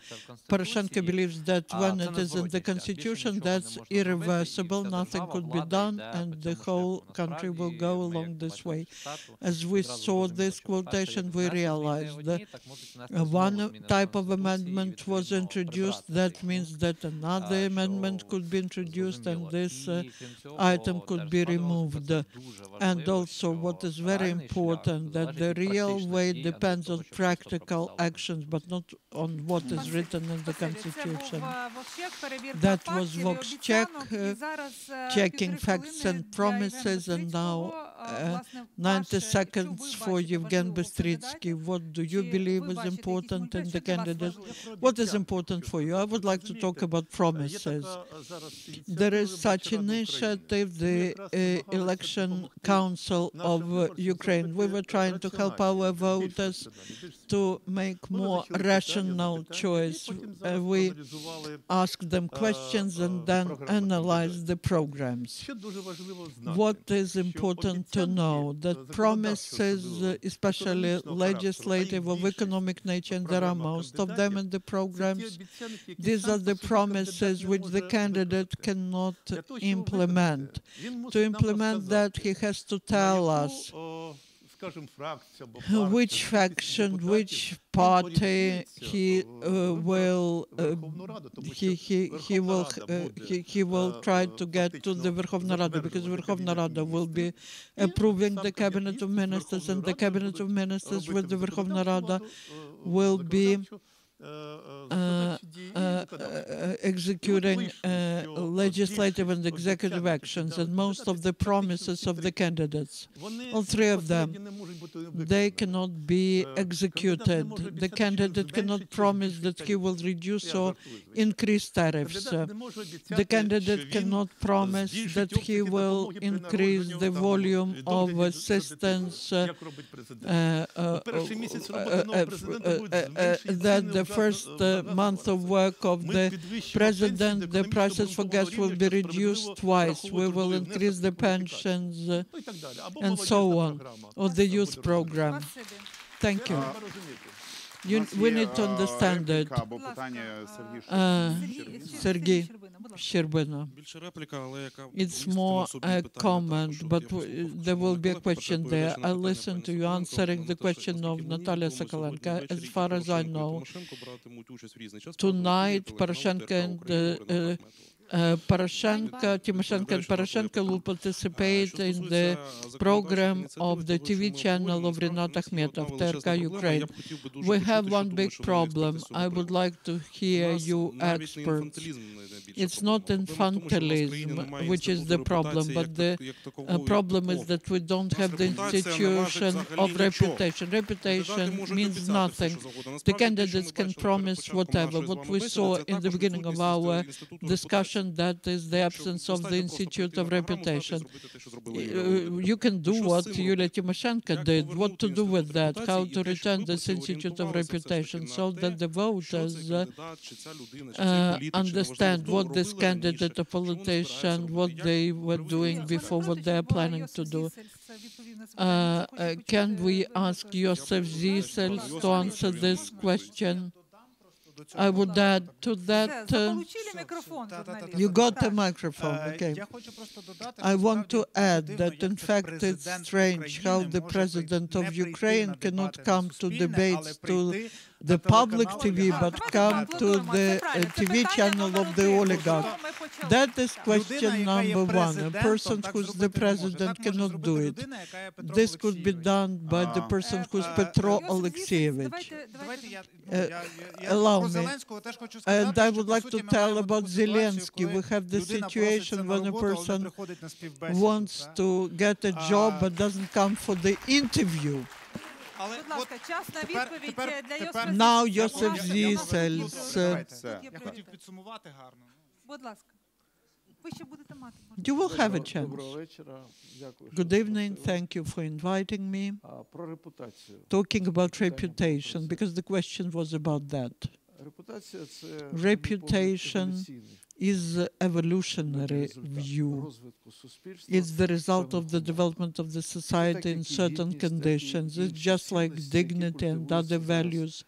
Poroshenko believes that when it is in the constitution, that's irreversible. Nothing could be done, and the whole country will go along this way. As we saw this quotation, we realized that one type of amendment was introduced. That means that another amendment could be introduced, and this item could be removed. And also, what is very important, that the real way depends on practical actions, but not on what is written in the Constitution. That was Vox check, checking facts and promises, and now 90 seconds for Yevgen Bystritsky. What do you believe is important in the candidate? What is important for you? I would like to talk about promises. There is such initiative, the Election Council of Ukraine. We were trying to help our voters to make more rational choice. We asked them questions and then analyzed the programs. What is important to know? That promises, especially legislative of economic nature, and there are most of them in the programs, these are the promises which the candidate cannot implement. To implement that, he has to tell us which faction, which party he will try to get to the Verkhovna Rada, because Verkhovna Rada will be approving the cabinet of ministers, and the cabinet of ministers with the Verkhovna Rada will be executing legislative and executive actions, and most of the promises of the candidates, all three of them, they cannot be executed. The candidate cannot promise that he will reduce or increase tariffs. The candidate cannot promise that he will increase the volume of assistance, that the first month of work of the president, the prices for gas will be reduced twice. We will increase the pensions and so on, or the youth program. Thank you. We need to understand it. Sergey Щербина. It's more a comment, but there will be a question there. I listened to you answering the question of Natalia Sokolenko. As far as I know, tonight Poroshenko and Tymoshenko and Poroshenko will participate in the program of the TV channel of Rinat Akhmetov, TRK Ukraine. We have one big problem. I would like to hear you experts. It's not infantilism which is the problem, but the problem is that we don't have the institution of reputation. Reputation means nothing. The candidates can promise whatever. What we saw in the beginning of our discussion, that is the absence of the Institute of Reputation. You can do what Yuliya Timošenko did. What to do with that? How to return this Institute of Reputation so that the voters understand what this candidate, a politician, what they were doing before, what they are planning to do. Can we ask Josef Zisels to answer this question? I would add to that. You got the microphone, okay. I want to add that, in fact, it's strange how the president of Ukraine cannot come to debates to the public TV, but come to the TV channel of the oligarch. That is question number one. A person who's the president cannot do it. This could be done by the person who's Petro Oleksievich. Allow me. And I would like to tell about Zelensky. We have the situation when a person wants to get a job but doesn't come for the interview. Now Josef Zisels. You will have a chance. Good evening. Thank you for inviting me. Talking about reputation, because the question was about that. Reputation is evolutionary view. It's the result of the development of the society in certain conditions. It's just like dignity and other values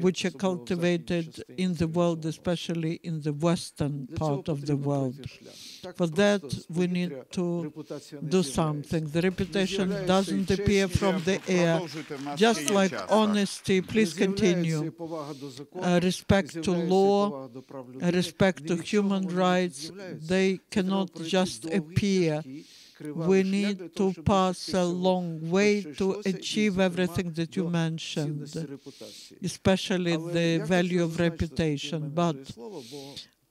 which are cultivated in the world, especially in the Western part of the world. For that, we need to do something. The reputation doesn't appear from the air. Just like honesty, please continue. Respect to law, respect to human rights, they cannot just appear. We need to pass a long way to achieve everything that you mentioned, especially the value of reputation. But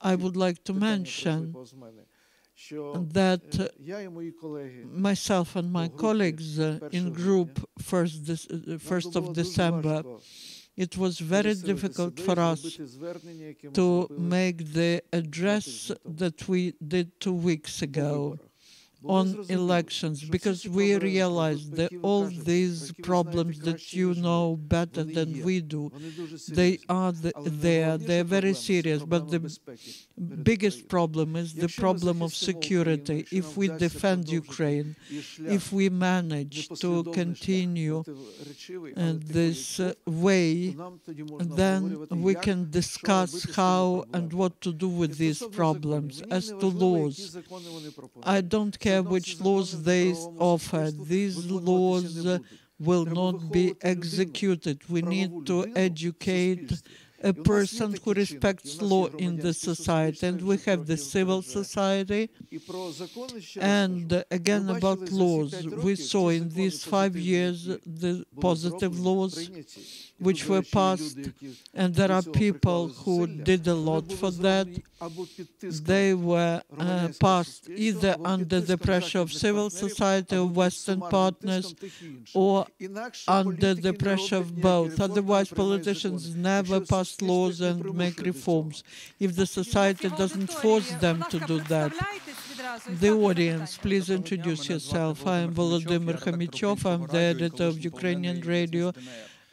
I would like to mention that myself and my colleagues in group 1st of December, it was very difficult for us to make the address that we did 2 weeks ago on elections, because we realized that all these problems that you know better than we do, they are there, they're very serious, but the biggest problem is the problem of security. If we defend Ukraine, if we manage to continue this way, then we can discuss how and what to do with these problems. As to laws, I don't care which laws they offer. These laws will not be executed. We need to educate a person who respects law in the society. And we have the civil society. And again, about laws, we saw in these 5 years the positive laws which were passed, and there are people who did a lot for that. They were passed either under the pressure of civil society or Western partners, or under the pressure of both. Otherwise, politicians never pass laws and make reforms if the society doesn't force them to do that. The audience, please introduce yourself. I am Volodymyr Zelenskiy. I'm the editor of Ukrainian radio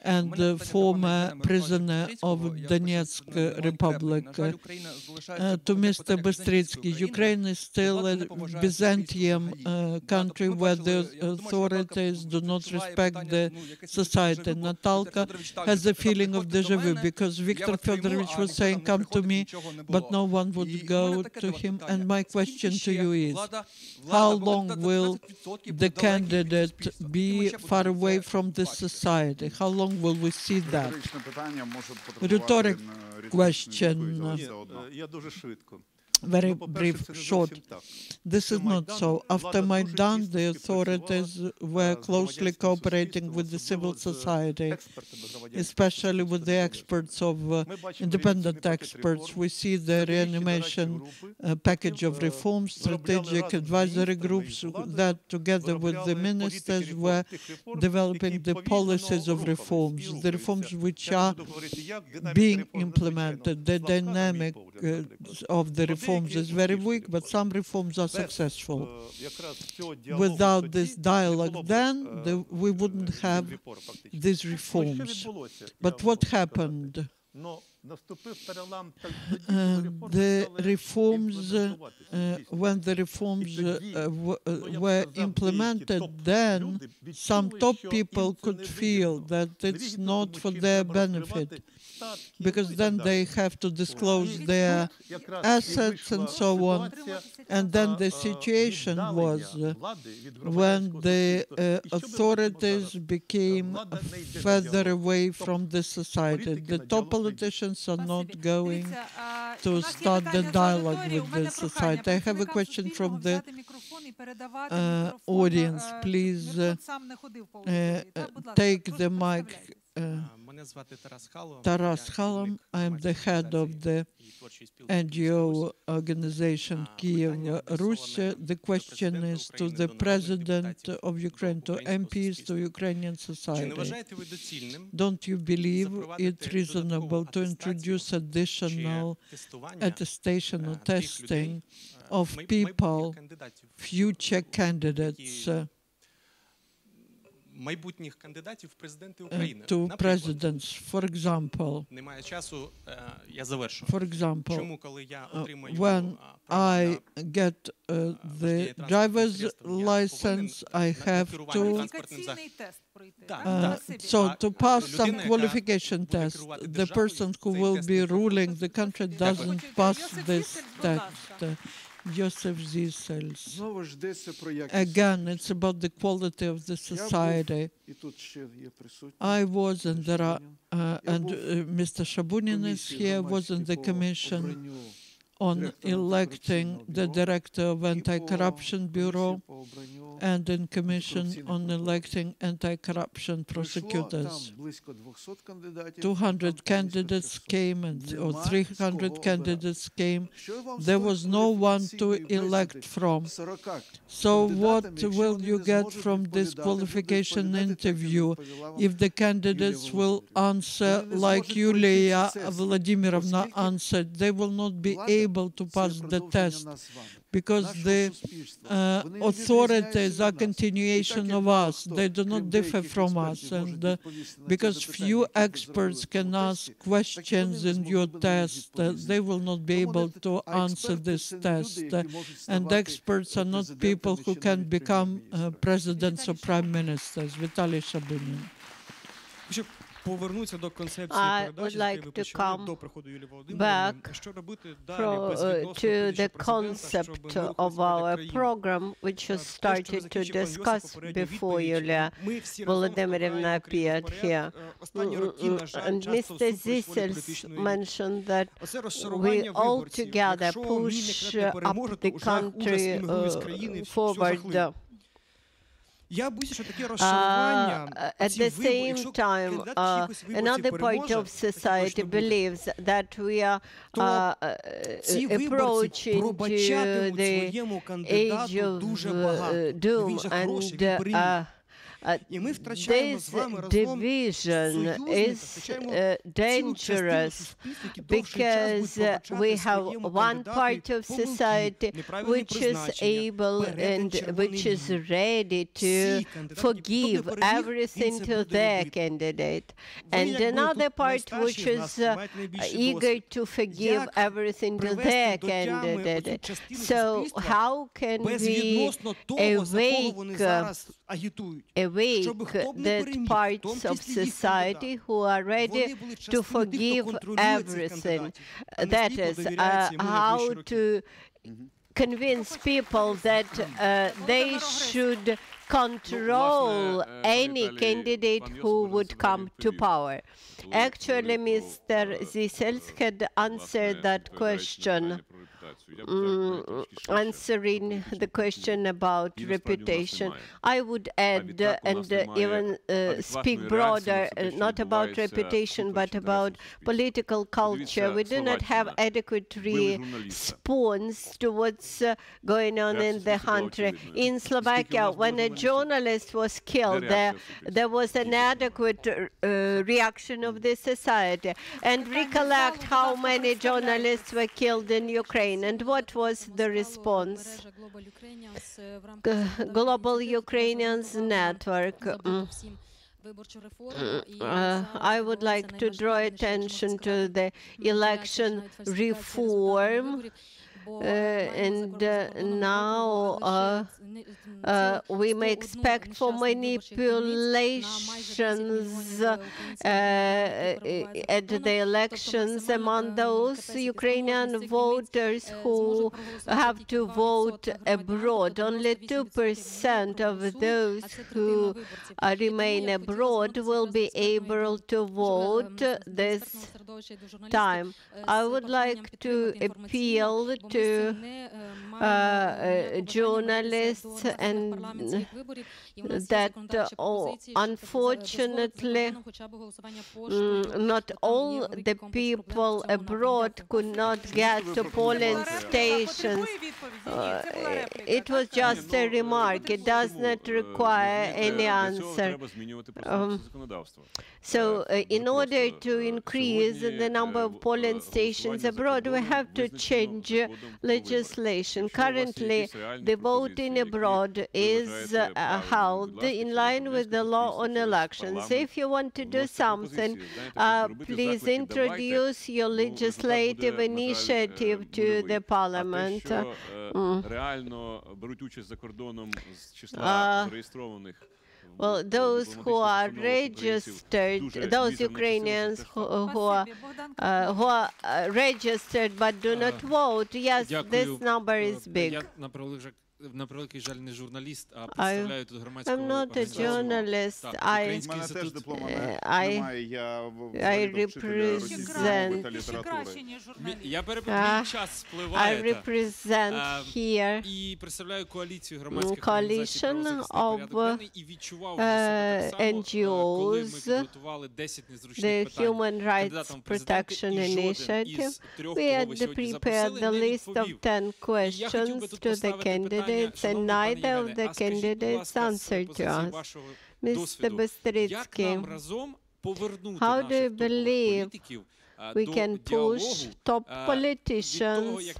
and the former prisoner of Donetsk Republic. To Mr. Bystritsky, Ukraine is still a Byzantium country where the authorities do not respect the society. Natalka has a feeling of déjà vu because Viktor Fyodorovich was saying, come to me, but no one would go to him. And my question to you is, how long will the candidate be far away from the society? How long will we see that? Rhetoric question. Very brief, short. This is not so. After Maidan, the authorities were closely cooperating with the civil society, especially with the experts of independent experts. We see the reanimation package of reforms, strategic advisory groups that, together with the ministers, were developing the policies of reforms, the reforms which are being implemented. The dynamic of the reforms is very weak, but some reforms are successful. Without this dialogue, then we wouldn't have these reforms. But what happened? наступив перелам the reforms, when the reforms were implemented, then some top people could feel that it's not for their benefit, because then they have to disclose their assets and so on. And then the situation was when the authorities became further away from the society. The top politicians are not going to start the dialogue with the society. I have a question from the audience. Please take the mic. Taras Hallam. I am the head of the NGO organization Kiev, Russia. The question is to the President of Ukraine, to MPs, to Ukrainian society. Don't you believe it's reasonable to introduce additional attestation or testing of people, future candidates, to presidents, for example, when I get the driver's license, I have to to pass some qualification test. The person who will be ruling the country doesn't pass this test. Joseph Zisels. Again, it's about the quality of the society. I was, and there are, and Mr. Shabunin is here, was in the commission on electing the director of Anti-Corruption Bureau and in commission on electing anti-corruption prosecutors. 200 candidates came, or 300 candidates came. There was no one to elect from. So what will you get from this qualification interview if the candidates will answer like Yuliya Vladimirovna answered? They will not be able to pass the test, because the authorities are continuation of us. They do not differ from us. And because few experts can ask questions in your test, they will not be able to answer this test. And experts are not people who can become presidents or prime ministers. Vitaly Shabunin. I would like to come back to the concept of our program, which was started to discuss before Yulia Volodymyrівna appeared here. And Mr. Zisels mentioned that we all together push up the country forward. At the same time, another part of society believes that we are approaching to the age of doom, and this division is dangerous, because we have one part of society which is able and which is ready to forgive everything to their candidate, and another part which is eager to forgive everything to their candidate. So how can we awake that parts of society who are ready to forgive everything? That is, how to convince people that they should control any candidate who would come to power. Actually, Mr. Zisels had answered that question, answering the question about reputation. I would add and even speak broader, not about reputation, but about political culture. We do not have adequate response to what's going on in the country. In Slovakia, when a journalist was killed, there was an adequate reaction of the society. And recollect how many journalists were killed in Ukraine. And what was the response? Global Ukrainians Network I would like to draw attention to the election reform. And now we may expect for manipulations at the elections among those Ukrainian voters who have to vote abroad. Only 2% of those who remain abroad will be able to vote this time. I would like to appeal to journalists and that unfortunately not all the people abroad could not get to polling stations. It was just a remark. It does not require any answer. So in order to increase the number of polling stations abroad, we have to change legislation. Currently, the voting abroad is held in line with the law on elections. If you want to do something, please introduce your legislative initiative to the parliament. Well, those who are registered, those Ukrainians who are registered but do not vote, yes, this number is big. I'm not a journalist. I represent here coalition of NGOs, the Human Rights Protection Initiative. We had prepared the list of 10 questions to the candidates, and neither of the candidates answered to us. Mr. Bystritsky, how do you believe we can push top politicians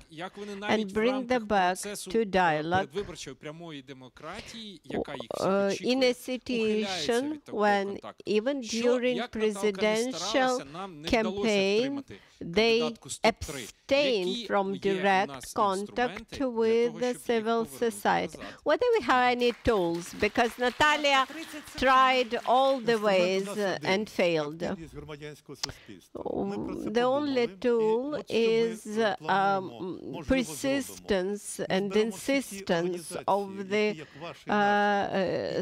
and bring them back to dialogue in a situation when even during presidential campaign they abstain from direct contact with the civil society? Whether we have any tools, because Natalia tried all the ways and failed. The only tool is persistence and insistence of the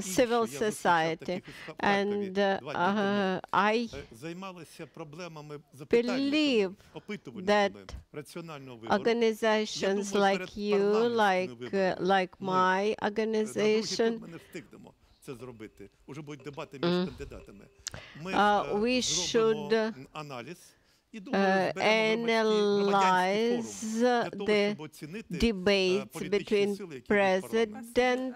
civil society. And I believe that organizations like you, like my organization, we should analyze the debates between President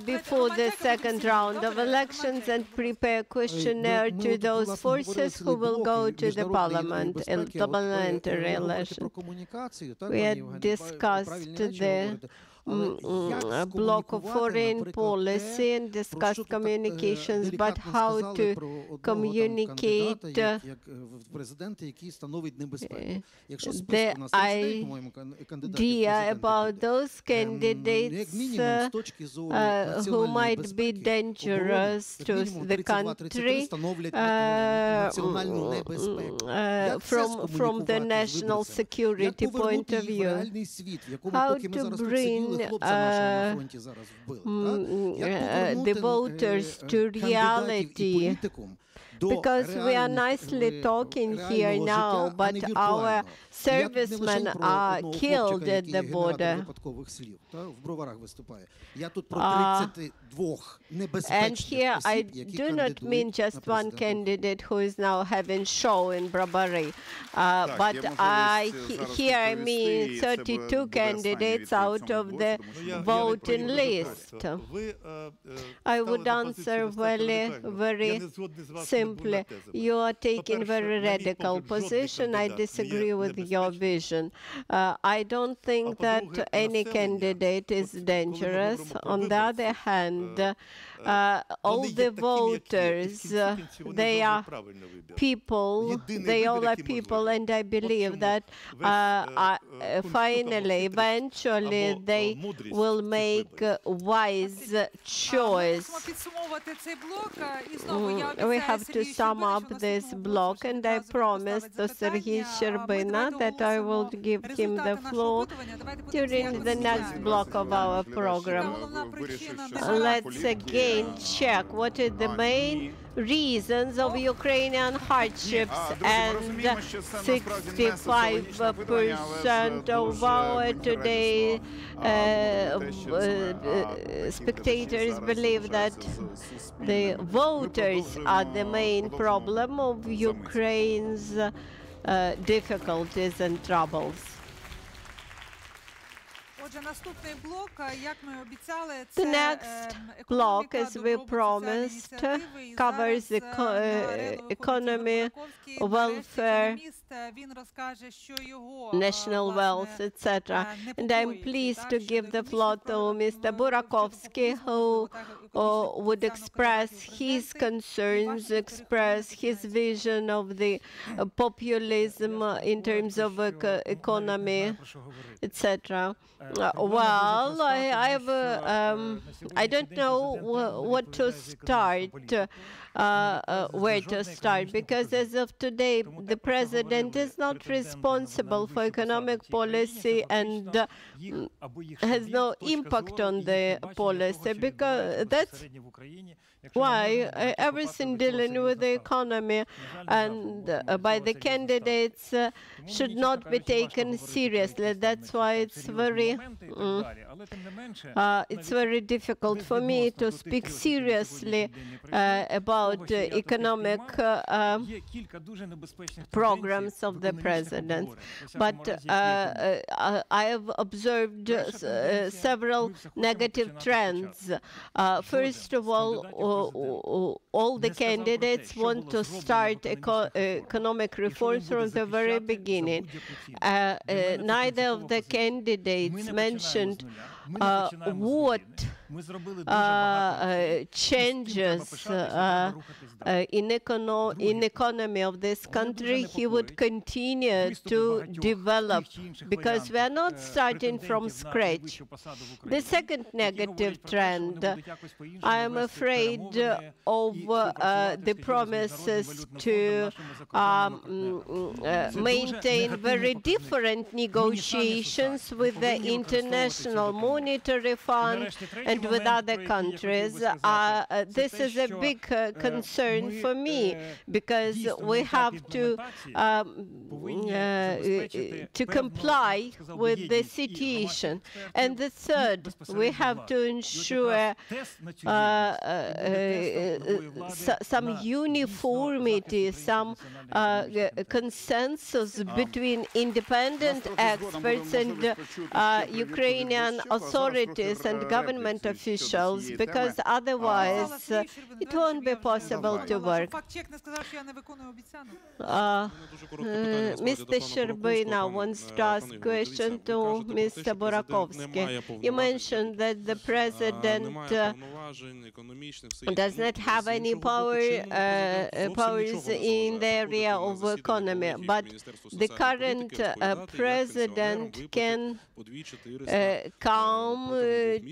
before the second round of elections and prepare a questionnaire to those forces who will go to the parliament in parliamentary election. We had discussed the block of foreign policy and discuss communications, but how to communicate the idea about those candidates who might be dangerous to the country from the national security point of view. How to bring the voters to reality, because we are nicely talking here now, but our servicemen are killed at the border. And here I do not mean just one candidate who is now having show in Barbary, but here I mean 32 candidates out of the voting list. I would answer very simply. simply, you are taking very radical position. I disagree with your vision. I don't think that any candidate is dangerous. On the other hand, all the voters, they are people, they all are people, and I believe that finally, eventually, they will make a wise choice. We have to sum up this block, and I promised to Serhiy Sherbina that I will give him the floor during the next block of our program. Let's again check what are the main reasons of Ukrainian hardships, and 65% of our today spectators believe that the voters are the main problem of Ukraine's difficulties and troubles. The next block, as we promised, covers economy, welfare, national wealth, etc. And I'm pleased to give the floor to Mr. Burakovsky, who would express his concerns, express his vision of the populism in terms of economy, etc. Well, I don't know what to start, where to start, because as of today, the president is not responsible for economic policy and has no impact on the policy, because that's why everything dealing with the economy and by the candidates should not be taken seriously. That's why it's very difficult for me to speak seriously about economic programs of the president. But I have observed several negative trends. First of all the candidates want to start economic reforms from the very beginning. Neither of the candidates mentioned what changes in economy of this country he would continue to develop, because we are not starting from scratch. The second negative trend, I am afraid of the promises to maintain very different negotiations with the International Monetary Fund and with other countries. This is a big concern for me, because we have to comply with the situation. And the third, we have to ensure some uniformity, some consensus between independent experts and Ukrainian authorities and government officials, because otherwise it won't be possible to work. Mr. Sherbina wants to ask a question to Mr. Burakovsky. You mentioned that the president does not have any powers in the area of economy, but the current president can come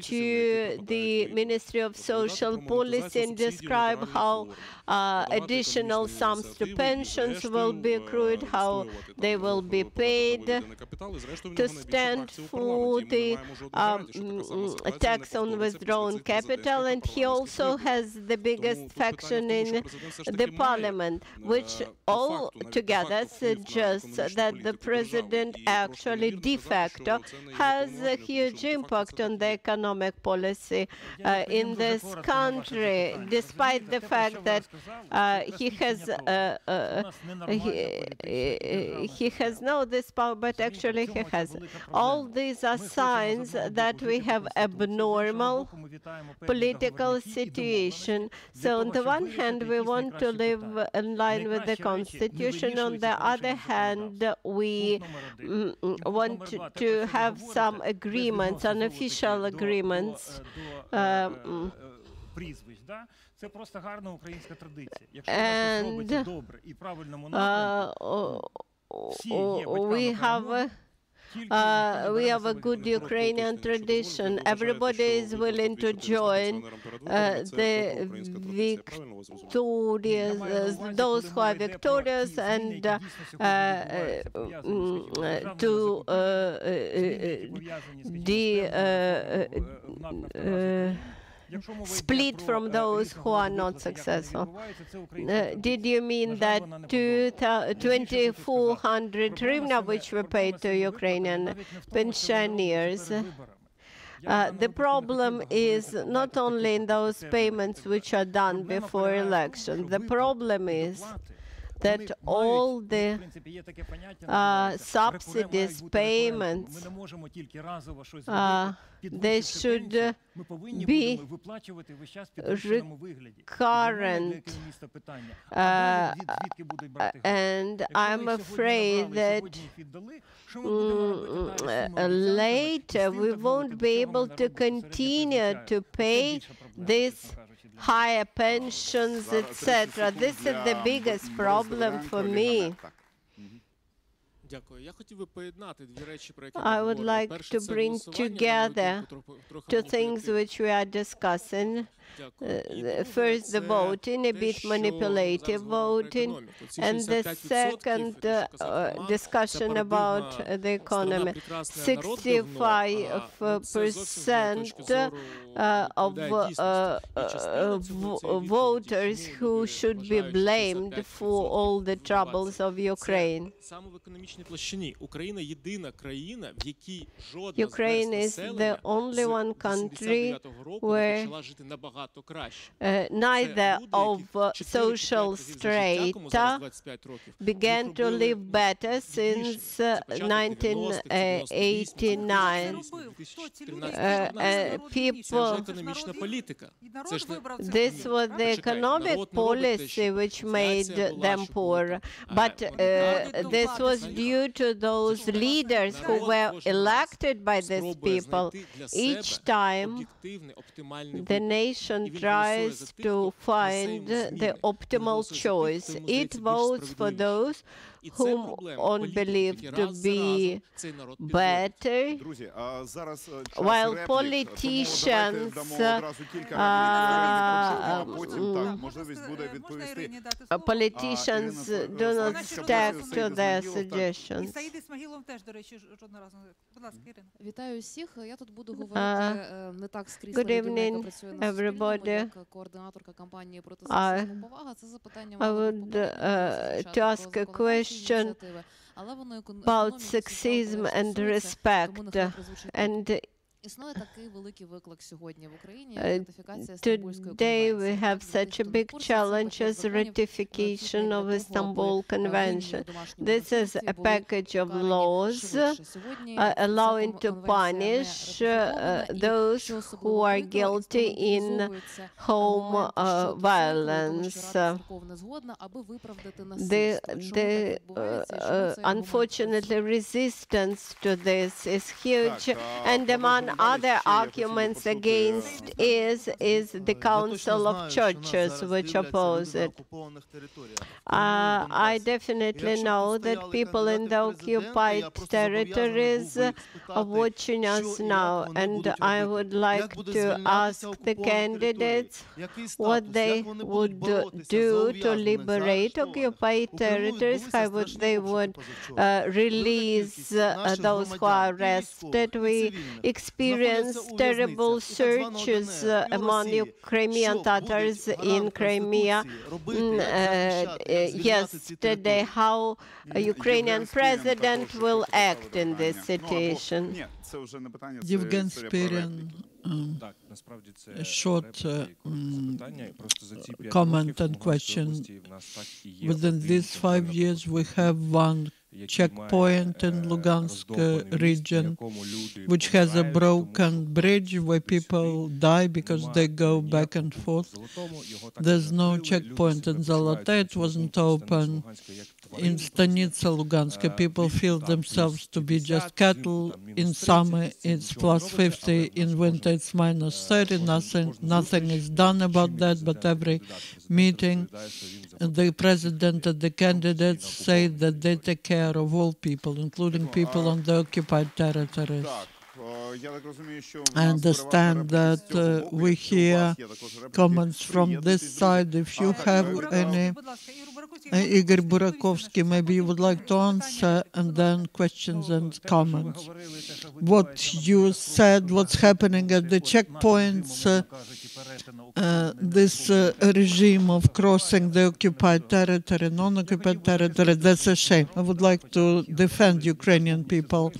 to the Ministry of Social Policy and describe how additional sums to pensions will be accrued, how they will be paid, to stand for the tax on withdrawn capital. And he also has the biggest faction in the parliament, which all together suggests that the president actually de facto has a huge impact on the economic policy in this country, despite the fact that he has no this power, but actually he has. All these are signs that we have abnormal political political situation. So on the one hand, we want to live in line with the Constitution. On the other hand, we want to have some agreements, unofficial agreements. Це просто гарна українська традиція. Якщо це робиться добре і правильному напрямку, всі є батьками we have a good Ukrainian tradition. Everybody is willing to join the victorious, those who are victorious, and to split from those who are not successful. Did you mean that 2,400 hryvnia which were paid to Ukrainian pensioners? The problem is not only in those payments which are done before election. The problem is that all the subsidies, payments, they should be recurrent. And I'm afraid that later we won't be able to continue to pay this higher pensions, etc. This is the biggest problem for me. I would like to bring together two things which we are discussing. First, the voting, a bit manipulative voting, and the second discussion about the economy. 65% of voters who should be blamed for all the troubles of Ukraine. Ukraine is the only one country where neither of social strata began to live better since 1989. People, this was the economic policy which made them poor, but this was due to those leaders who were elected by these people. Each time the nation tries to find the optimal choice. It votes for those whom one believes to be better, while politicians do not stick to their suggestions. Good evening, everybody. I would to ask a question about sexism and respect. And today we have such a big challenge as ratification of Istanbul Convention. This is a package of laws allowing to punish those who are guilty in home violence. Unfortunately, resistance to this is huge, and among other arguments against is the Council of Churches, which oppose it. I definitely know that people in the occupied territories are watching us now, and I would like to ask the candidates what they would do to liberate occupied territories, how they would release those who are arrested. We experienced terrible searches among Crimean Tatars in Crimea yesterday. How a Ukrainian president will act in this situation? Evgen Spirin, short comment and question. Within these 5 years, we have won checkpoint in Lugansk region, which has a broken bridge where people die because they go back and forth. There's no checkpoint in Zolote. It wasn't open. In Stanitsa Luganska, people feel themselves to be just cattle. In summer, it's plus 50. In winter, it's minus 30. Nothing is done about that, but every meeting, the president and the candidates say that they take care of all people, including people on the occupied territories. I understand that we hear comments from this side. If you have any, Igor Burakovsky, maybe you would like to answer, and then questions and comments. What you said, what's happening at the checkpoints, this regime of crossing the occupied territory, non-occupied territory, that's a shame. I would like to defend Ukrainian people.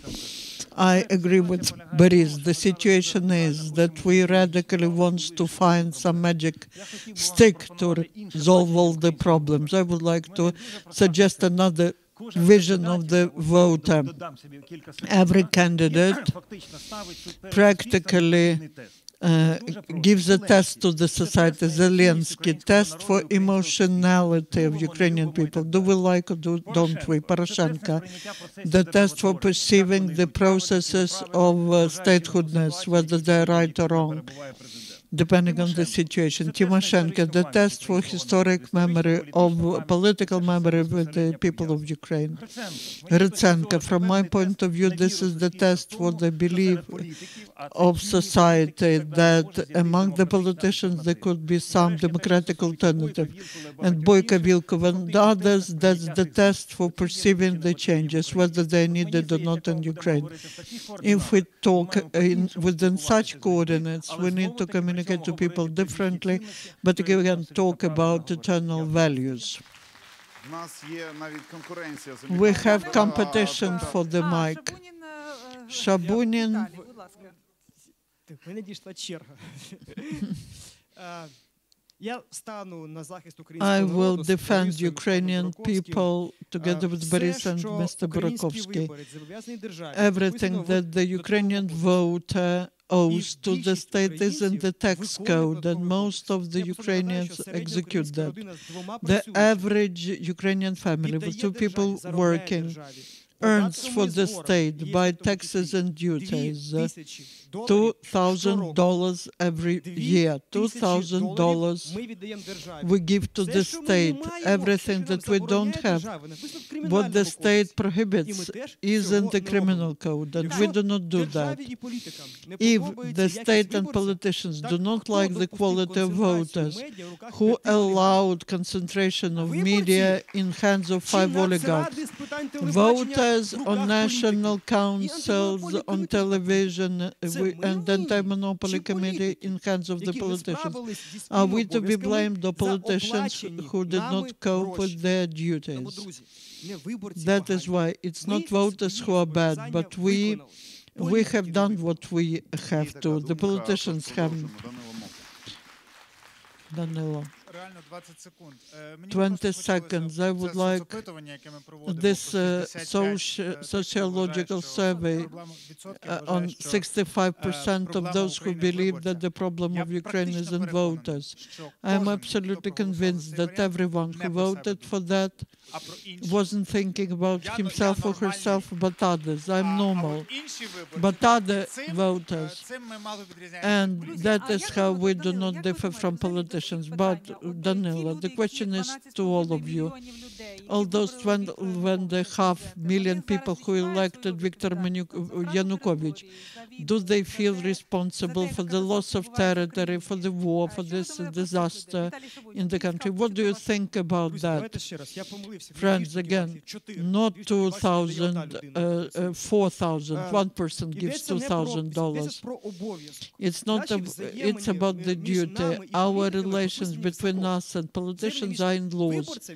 I agree with Boris. The situation is that we radically want to find some magic stick to resolve all the problems. I would like to suggest another vision of the voter. Every candidate practically gives a test to the society. Zelensky, test for emotionality of Ukrainian people. Do we like or don't we? Poroshenko, the test for perceiving the processes of statehoodness, whether they're right or wrong, depending on the situation. Tymoshenko, the test for historic memory of political memory with the people of Ukraine. Rutsenko, from my point of view, this is the test for the belief of society that among the politicians there could be some democratic alternative. And Boyko Vilkov and others, that's the test for perceiving the changes, whether they're needed or not in Ukraine. If we talk within such coordinates, we need to communicate to people differently, but we can talk about eternal values. We have competition for the mic. Shabunin. I will defend Ukrainian people together with Boris and Mr. Burakovsky. Everything that the Ukrainian voter owes to the state is in the tax code, and most of the Ukrainians execute that. The average Ukrainian family with two people working earns for the state by taxes and duties $2,000 every year. $2,000 we give to the state. Everything that we don't have, what the state prohibits, is in the criminal code, and we do not do that. If the state and politicians do not like the quality of voters who allowed concentration of media in hands of 5 oligarchs, voters on national councils, on television, and anti-monopoly committee in hands of the politicians, are we to be blamed, the politicians who did not cope with their duties? That is why it's not voters who are bad, but we have done what we have to. The politicians haven't. Danilo. 20 seconds. I would like this sociological survey on 65% of those who believe that the problem of Ukraine is in voters. I am absolutely convinced that everyone who voted for that wasn't thinking about himself or herself, but others. I'm normal. But other voters. And that is how we do not differ from politicians. But Danilo, the question is to all of you. All those 2.5 million people who elected Viktor Yanukovych, do they feel responsible for the loss of territory, for the war, for this disaster in the country? What do you think about that? Friends, again, not 2,000, 4,000. One person gives $2,000. It's not. It's about the duty. Our relations between us and politicians are in laws.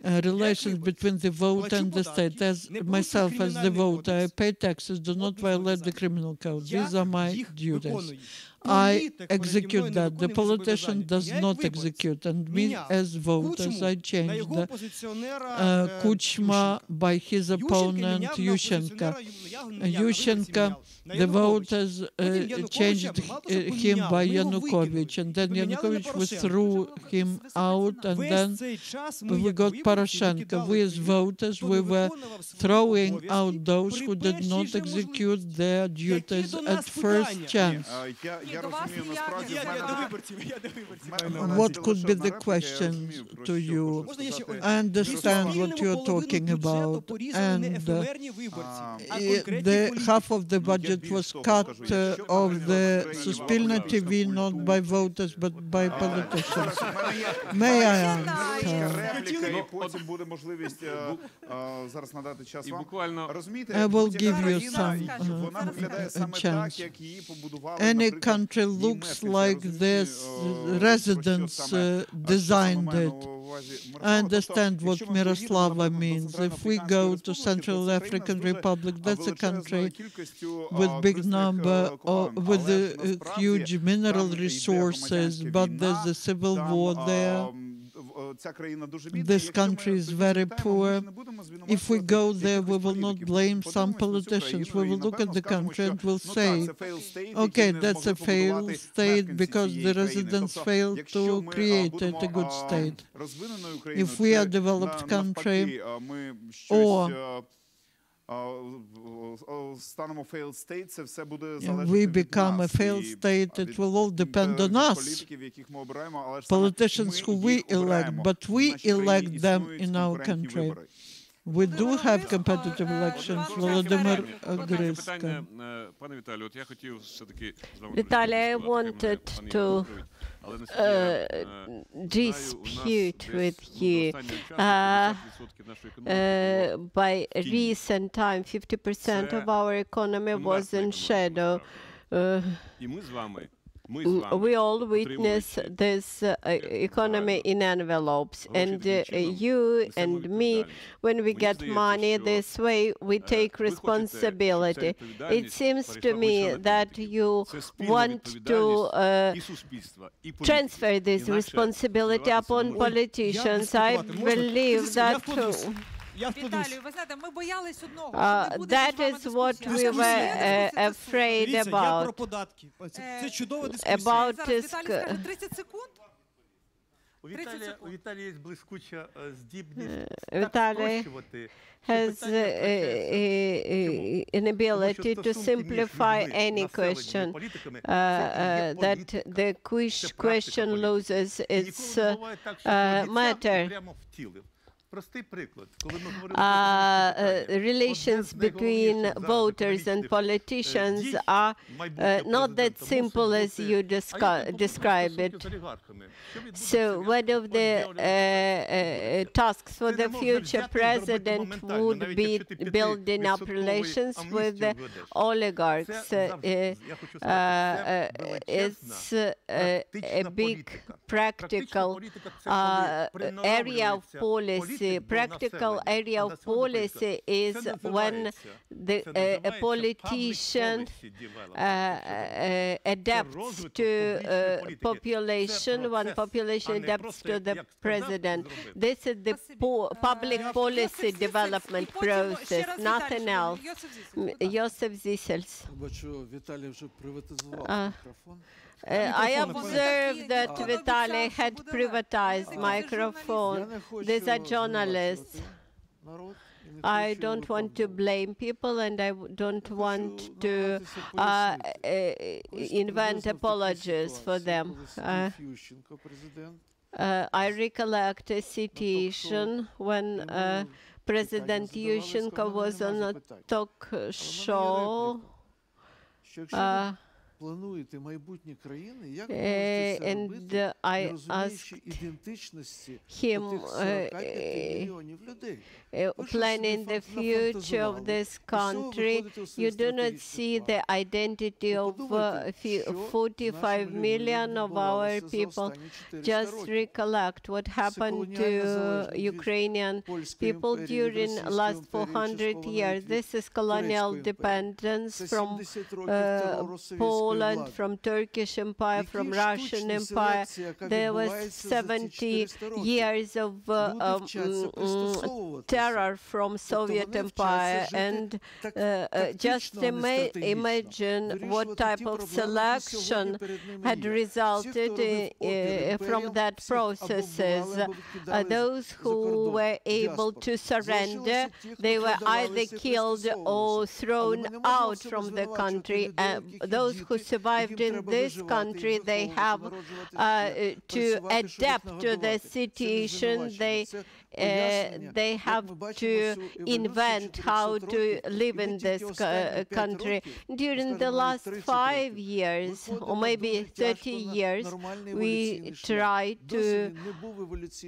Relations between the voter and the state. As myself, as the voter, I pay taxes, do not violate the criminal code. These are my duties. I execute that. The politician does not execute. And me as voters, I changed Kuchma by his opponent Yushchenko. Yushchenko, the voters changed him by Yanukovych, and then Yanukovych withdrew him out, and then we got Poroshenko. We as voters, we were throwing out those who did not execute their duties at first chance. What could be the question to you? I understand what you're talking about, and the half of the budget was cut of the Suspilna TV not by voters but by politicians. May I answer? I will give you some chance. Any country looks like this, residents designed it. I understand what Miroslava means. If we go to Central African Republic, that's a country with big number, with huge mineral resources, but there's a civil war there. This country is very poor. If we go there, we will not blame some politicians. We will look at the country and will say, okay, that's a failed state because the residents failed to create a good state. If we are a developed country, or we become a failed state, it will all depend on us, politicians who we elect, but we elect them in our country. We do have competitive elections. Volodymyr Zelenskiy. Vitaly, I wanted to dispute with you. By recent time, 50% of our economy was in shadow. We all witness this economy in envelopes, and you and me, when we get money this way, we take responsibility. It seems to me that you want to transfer this responsibility upon politicians. I believe that that is what we were afraid about. Vitaly has an ability to simplify any question, that the question loses its matter. Relations between voters and politicians are not that simple as you describe it. So one of the tasks for the future president would be building up relations with the oligarchs. It's a big practical area of policy. Practical area of policy is when a politician adapts to population, when population adapts to the president. This is the public policy development process, nothing else. Joseph Zisels. I observed that Vitaly had privatized microphone. These are journalists. I don't want to blame people, and I don't want to invent apologies for them. I recollect a situation when President Yushchenko was on a talk show. And I asked him, planning the future of this country, you do not see the identity of 45 million of our people. Just recollect what happened to Ukrainian people during the last 400 years. This is colonial dependence from Poland Poland, from Turkish Empire, from Russian Empire. There was 70 years of terror from Soviet Empire, and just imagine what type of selection had resulted from that processes. Those who were able to surrender, they were either killed or thrown out from the country. Those who survived in this country, they have to adapt to the situation. They have to invent how to live in this country. During the last 5 years, or maybe 30 years, we tried to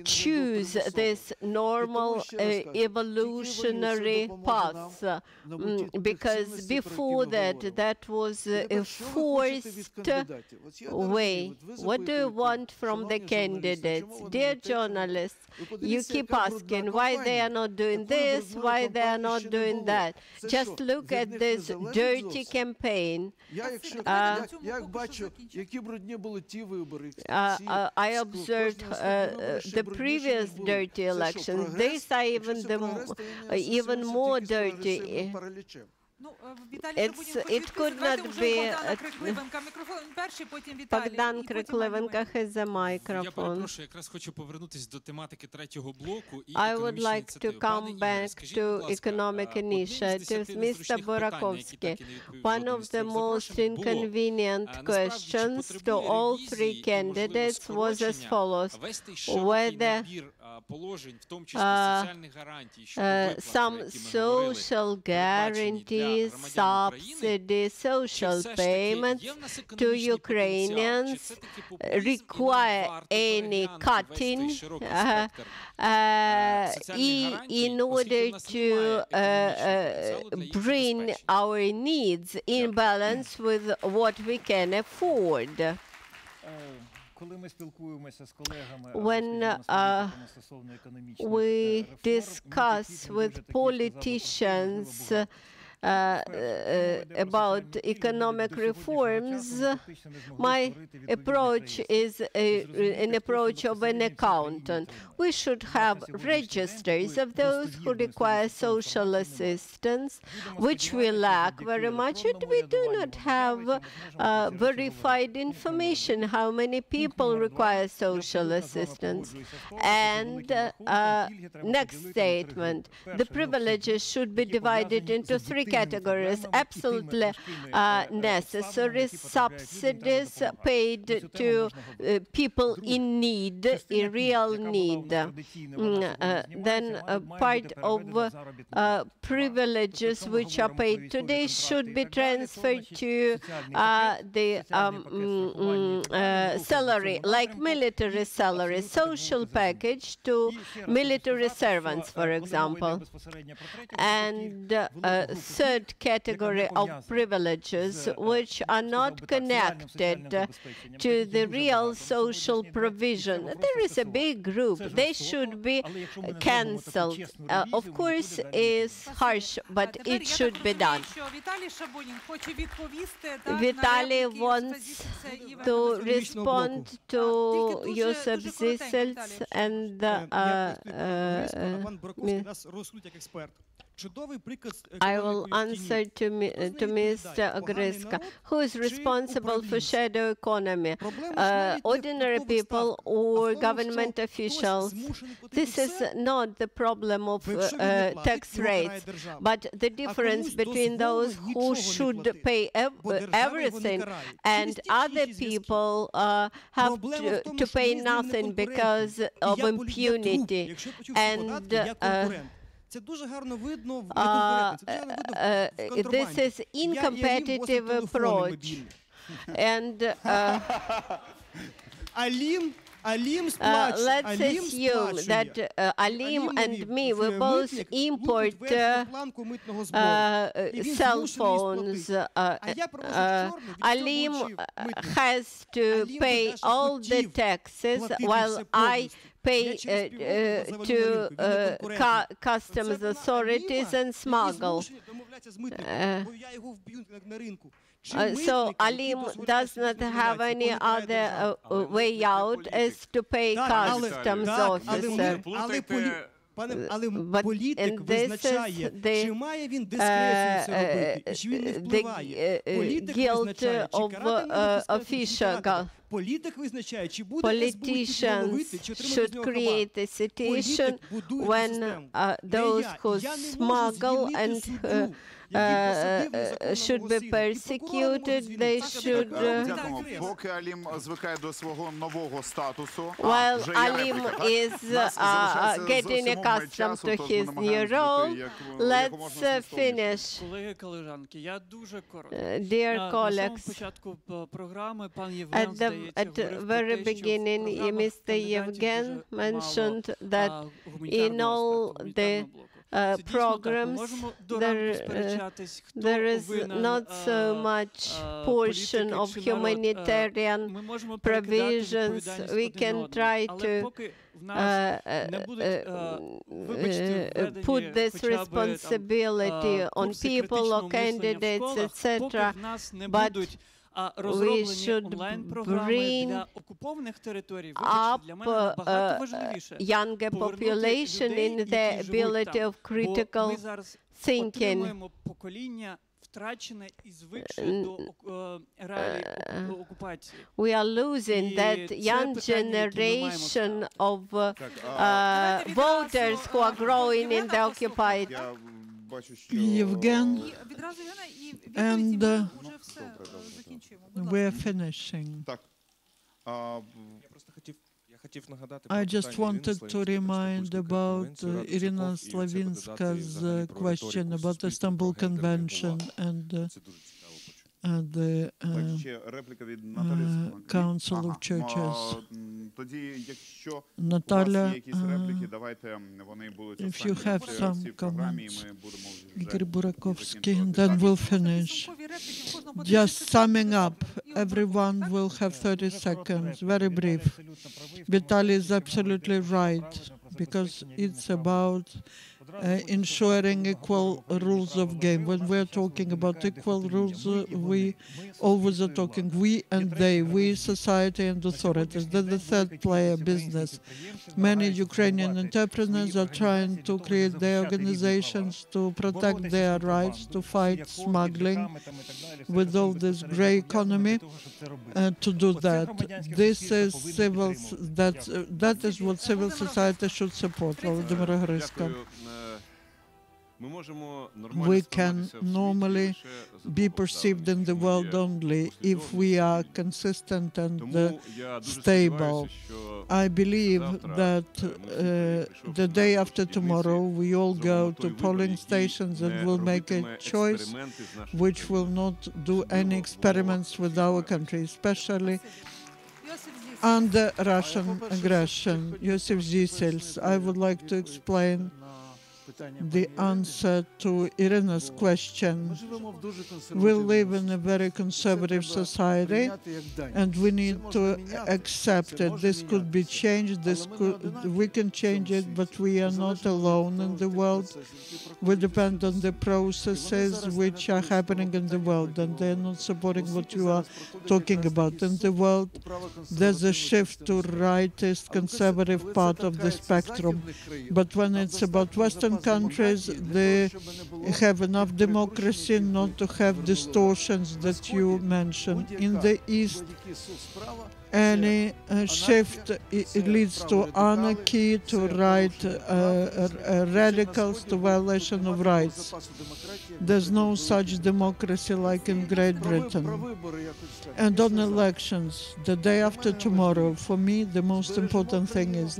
choose this normal evolutionary path, because before that, that was a forced way. What do you want from the candidates? Dear journalists, you keep asking why they are not doing this, why they are not doing that. Just look at this dirty campaign. I observed the previous dirty elections. These are even more dirty. It could not be. Богдан Крикливенко has the microphone. I would like to come back to economic initiatives. Mr. Borakovsky, one of the most inconvenient questions to all three candidates was as follows: whether some social guarantees, subsidies, social payments to Ukrainians require any cutting in order to bring our needs in balance with what we can afford. When we discuss with politicians about economic reforms, my approach is an approach of an accountant. We should have registers of those who require social assistance, which we lack very much, and we do not have verified information how many people require social assistance. And next statement, the privileges should be divided into 3 categories: absolutely necessary subsidies paid to people in need, in real need. Then part of privileges which are paid today should be transferred to the salary, like military salary, social package to military servants, for example. And third category of privileges which are not connected to the real social provision. There is a big group. They should be cancelled. Of course, it's harsh, but it should be done. Vitaly wants to respond to Yusuf Zisels and I will answer to Mr. Agreska, who is responsible for shadow economy, ordinary people or government officials. This is not the problem of tax rates, but the difference between those who should pay everything and other people have to pay nothing because of impunity. And this is incompetitive approach. And let's assume that Alim and me, we both import cell phones. Alim has to pay all the taxes while I pay to customs authorities and smuggle. So Alim does not have any other way out as to pay customs officer. Але But політик and this is визначає, the, чи має він дискрецію це робити, і чи він не впливає. Політик визначає, чи карати його official. Політик визначає, чи буде СБУ тільки ловити, чи отримати з should нього create a situation when those who smuggle and should be persecuted, they should... Поки Алім звикає до свого нового статусу, While Alim is getting accustomed to his new role, let's finish. Колеги, колежанки, я дуже коротко. Dear colleagues, На самому початку програми пан Євген, at the very beginning, Mr. Yevgen mentioned that in all the programs, there is not so much portion of humanitarian provisions. We can try to put this responsibility on people or candidates, etc. But we should bring up younger population in the ability of critical thinking. We are losing that young generation of voters who are growing in the occupied. Evgen, and we're finishing. I just wanted to remind about Irina Slavinska's question about the Istanbul Convention and the Council of Churches. Natalia, if you have some comments, Igor Burakovsky, and then we'll finish. Just summing up, everyone will have 30 seconds, very brief. Vitaly is absolutely right, because it's about ensuring equal rules of game. When we're talking about equal rules, we always are talking we and they, we, society and authorities. Then the third player, business. Many Ukrainian entrepreneurs are trying to create their organizations to protect their rights, to fight smuggling with all this gray economy, to do that. This is civil, that is what civil society should support. Volodymyr Zelenskiy. We can normally be perceived in the world only if we are consistent and stable. I believe that the day after tomorrow we all go to polling stations and will make a choice which will not do any experiments with our country, especially under Russian aggression. Yosef Zisels, I would like to explain the answer to Irina's question. We live in a very conservative society and we need to accept it. This could be changed, we can change it, but we are not alone in the world. We depend on the processes which are happening in the world, and they're not supporting what you are talking about. In the world, there's a shift to rightist conservative part of the spectrum, but when it's about Western countries, they have enough democracy not to have distortions that you mentioned. In the East, any shift it leads to anarchy, to radicals, to violation of rights. There's no such democracy like in Great Britain. And on elections, the day after tomorrow, for me, the most important thing is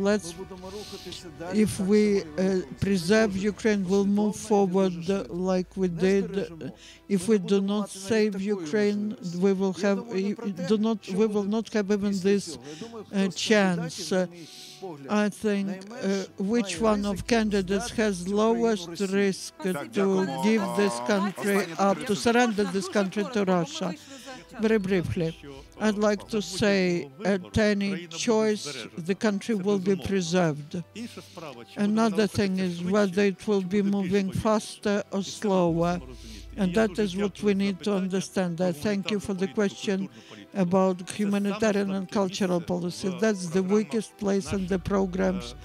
if we preserve Ukraine, we'll move forward like we did. If we do not save Ukraine, we will not have even this chance. I think which one of candidates has lowest risk to give this country up, to surrender this country to Russia? Very briefly, I'd like to say at any choice, the country will be preserved. Another thing is whether it will be moving faster or slower. And that is what we need to understand. I thank you for the question about humanitarian and cultural policy. That's the weakest place in the programs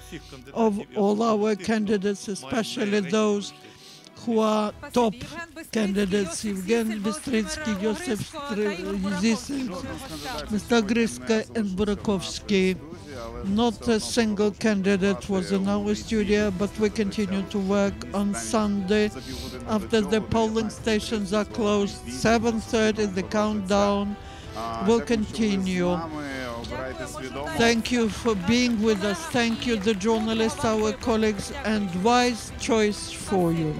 of all our candidates, especially those who are top candidates: Євген Бістрицький, Йосиф Зісельц, Мистагриська and Burakovsky. Not a single candidate was in our studio, but we continue to work on Sunday after the polling stations are closed. 7:30, the countdown will continue. Thank you for being with us. Thank you, the journalists, our colleagues, and wise choice for you.